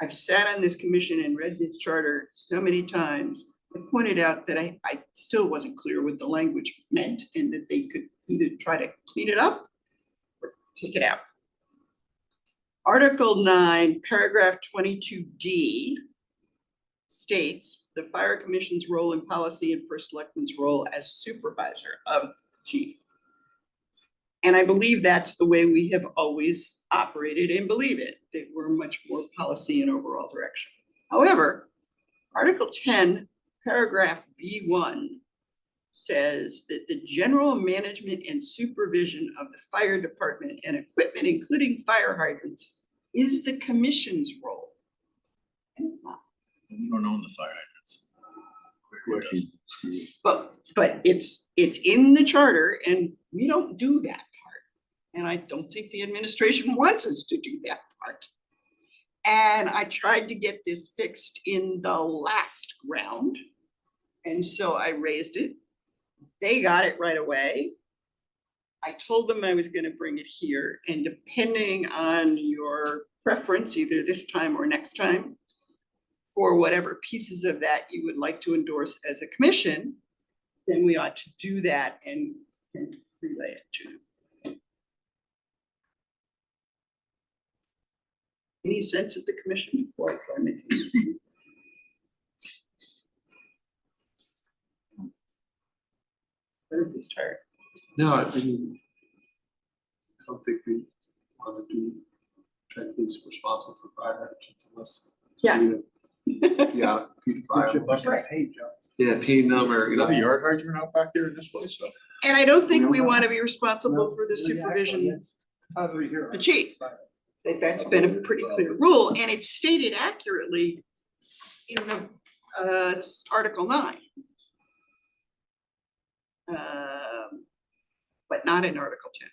S5: I've sat on this commission and read this charter so many times. I pointed out that I still wasn't clear what the language meant and that they could either try to clean it up or take it out. Article 9, Paragraph 22D states the fire commission's role in policy and first selectman's role as supervisor of the chief. And I believe that's the way we have always operated and believe it, that we're much more policy and overall direction. However, Article 10, Paragraph B1 says that the general management and supervision of the fire department and equipment, including fire hydrants, is the commission's role. And it's not.
S3: We don't own the fire hydrants. Who does?
S5: But it's in the charter and we don't do that part. And I don't think the administration wants us to do that part. And I tried to get this fixed in the last round. And so I raised it. They got it right away. I told them I was gonna bring it here, and depending on your preference, either this time or next time, for whatever pieces of that you would like to endorse as a commission, then we ought to do that and relay it to them. Any sense of the commission before I try making it? Everybody's tired.
S8: No, I mean, I don't think we want to do Trent's responsible for fire hydrants unless.
S5: Yeah.
S8: Yeah, Pete Fire.
S5: Right.
S8: Yeah, paying them or, you
S4: Is
S8: know.
S4: that a yard hydrant out back there in this place? So,
S5: And I don't think we want to be responsible for the supervision of the chief. That's been a pretty clear rule, and it's stated accurately in the Article 9. But not in Article 10.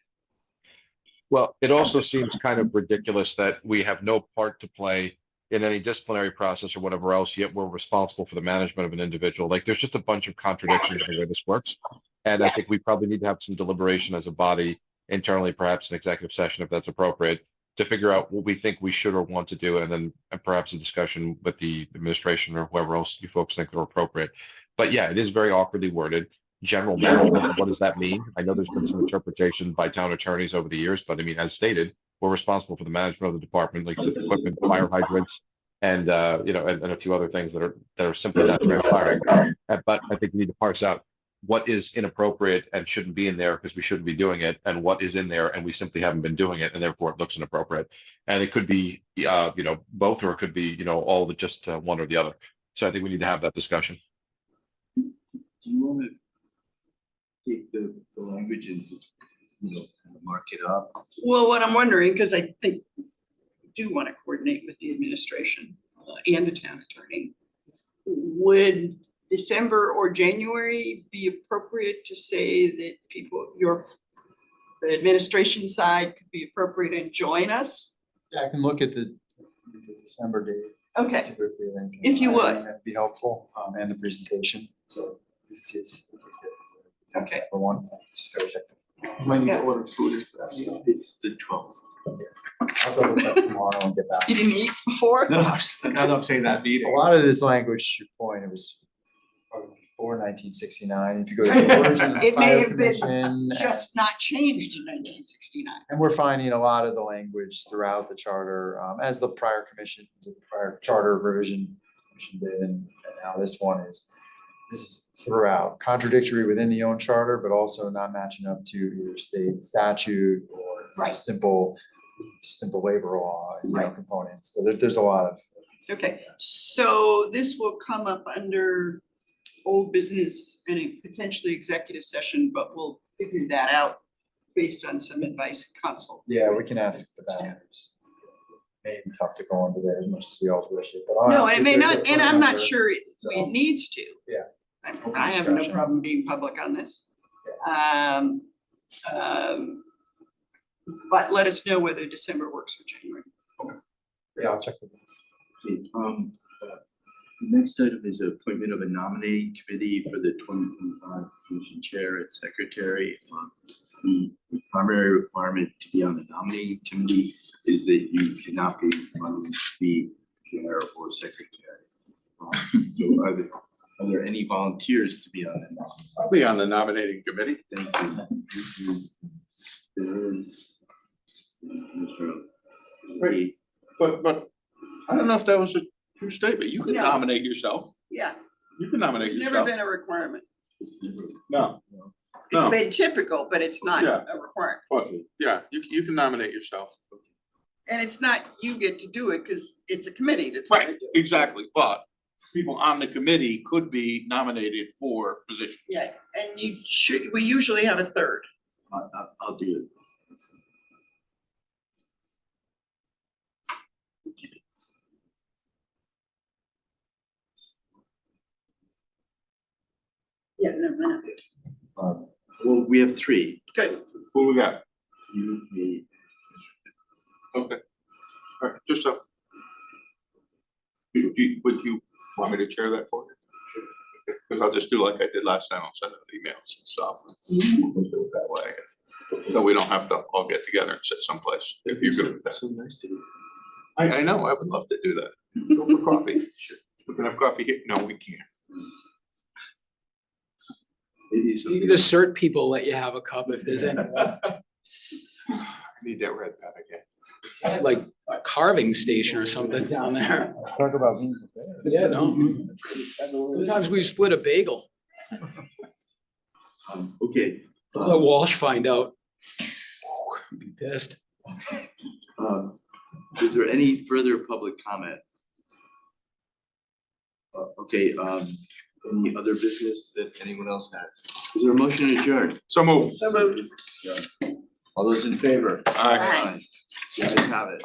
S13: Well, it also seems kind of ridiculous that we have no part to play in any disciplinary process or whatever else, yet we're responsible for the management of an individual. Like, there's just a bunch of contradictions in the way this works. And I think we probably need to have some deliberation as a body internally, perhaps an executive session if that's appropriate, to figure out what we think we should or want to do, and then perhaps a discussion with the administration or whoever else you folks think are appropriate. But yeah, it is very awkwardly worded. General management, what does that mean? I know there's been some interpretation by town attorneys over the years, but I mean, as stated, we're responsible for the management of the department, like equipment, fire hydrants, and and a few other things that are simply not transpiring. But I think we need to parse out what is inappropriate and shouldn't be in there because we shouldn't be doing it, and what is in there and we simply haven't been doing it, and therefore it looks inappropriate. And it could be both, or it could be all the just one or the other. So I think we need to have that discussion.
S11: Do you wanna take the language and just, kind of mark it up?
S5: Well, what I'm wondering, because I think we do want to coordinate with the administration and the town attorney, would December or January be appropriate to say that the administration side could be appropriate and join us?
S9: Yeah, I can look at the December date.
S5: Okay, if you would.
S9: That'd be helpful, and the presentation, so you can see if we can get
S5: Okay.
S9: for one. Just gotta check.
S8: Might need to
S5: Yeah.
S8: order food perhaps.
S11: It's the 12th.
S9: I'll double check tomorrow and get back.
S5: You didn't eat before?
S8: No, now that I'm saying that
S9: A
S8: meeting.
S9: lot of this language, to your point, it was probably before 1969. If you go to the origin of the
S5: It may
S9: fire
S5: have been
S9: commission,
S5: just not changed in 1969.
S9: and we're finding a lot of the language throughout the charter, as the prior charter revision commission did, and now this one is. This is throughout, contradictory within the own charter, but also not matching up to either state statute or
S5: Right.
S9: simple labor law,
S5: Right.
S9: components. So there's a lot of.
S5: Okay, so this will come up under old business and a potentially executive session, but we'll figure that out based on some advice and counsel.
S9: Yeah, we can ask the boundaries. Maybe tough to go into there as much as we all wish it, but. I'll
S5: No,
S9: ask
S5: and it
S9: if
S5: may
S9: there's a
S5: not, and I'm not
S9: parameter.
S5: sure it
S9: So-
S5: needs to.
S9: Yeah.
S5: I have no
S9: discussion.
S5: problem being public on this. But let us know whether December works for January.
S9: Yeah, I'll check with them.
S11: Okay, the next item is appointment of a nominating committee for the 2025 commission chair and secretary. The primary requirement to be on the nominating committee is that you cannot be running to be chair or secretary. So are there any volunteers to be on that?
S4: I'll be on the nominating committee.
S11: Thank you. There is. Mr.
S4: Right. But I don't know if that was a true statement. You can
S5: No.
S4: nominate yourself.
S5: Yeah,
S4: You can nominate
S5: it's never
S4: yourself.
S5: been a requirement.
S4: No.
S5: It's
S4: No.
S5: been typical, but it's not
S4: Yeah.
S5: a requirement.
S4: But, yeah, you can nominate yourself.
S5: And it's not you get to do it because it's a committee that's gonna
S4: Right,
S5: do it.
S4: exactly. But people on the committee could be nominated for positions.
S5: Yeah, and we usually have a third.
S11: I'll do it.
S5: Yeah, no, no,
S11: Well, we have three.
S5: good.
S4: Who we got?
S11: You, me.
S4: Okay. All right, just so. Would you want me to chair that for you? Sure. Because I'll just do like I did last time. I'll send out emails and stuff. We'll do it that way. So we don't have to all get together and sit someplace if you're good with that.
S11: So nice to you.
S4: I know, I would love to do that. Go for coffee. We can have coffee here. No, we can't.
S11: Maybe
S12: You
S11: something.
S12: can assert people let you have a cup if there's any,
S4: I need that red pen again.
S12: like a carving station or something down there.
S9: Talk about being prepared.
S12: Yeah, no. Sometimes we split a bagel.
S11: Okay.
S12: Let Walsh find out. Be pissed.
S11: Is there any further public comment? Okay, any other business that anyone else has? Is there a motion to adjourn?
S4: So move.
S5: So moved.
S11: All those in favor?
S4: Aye.
S11: You guys have it.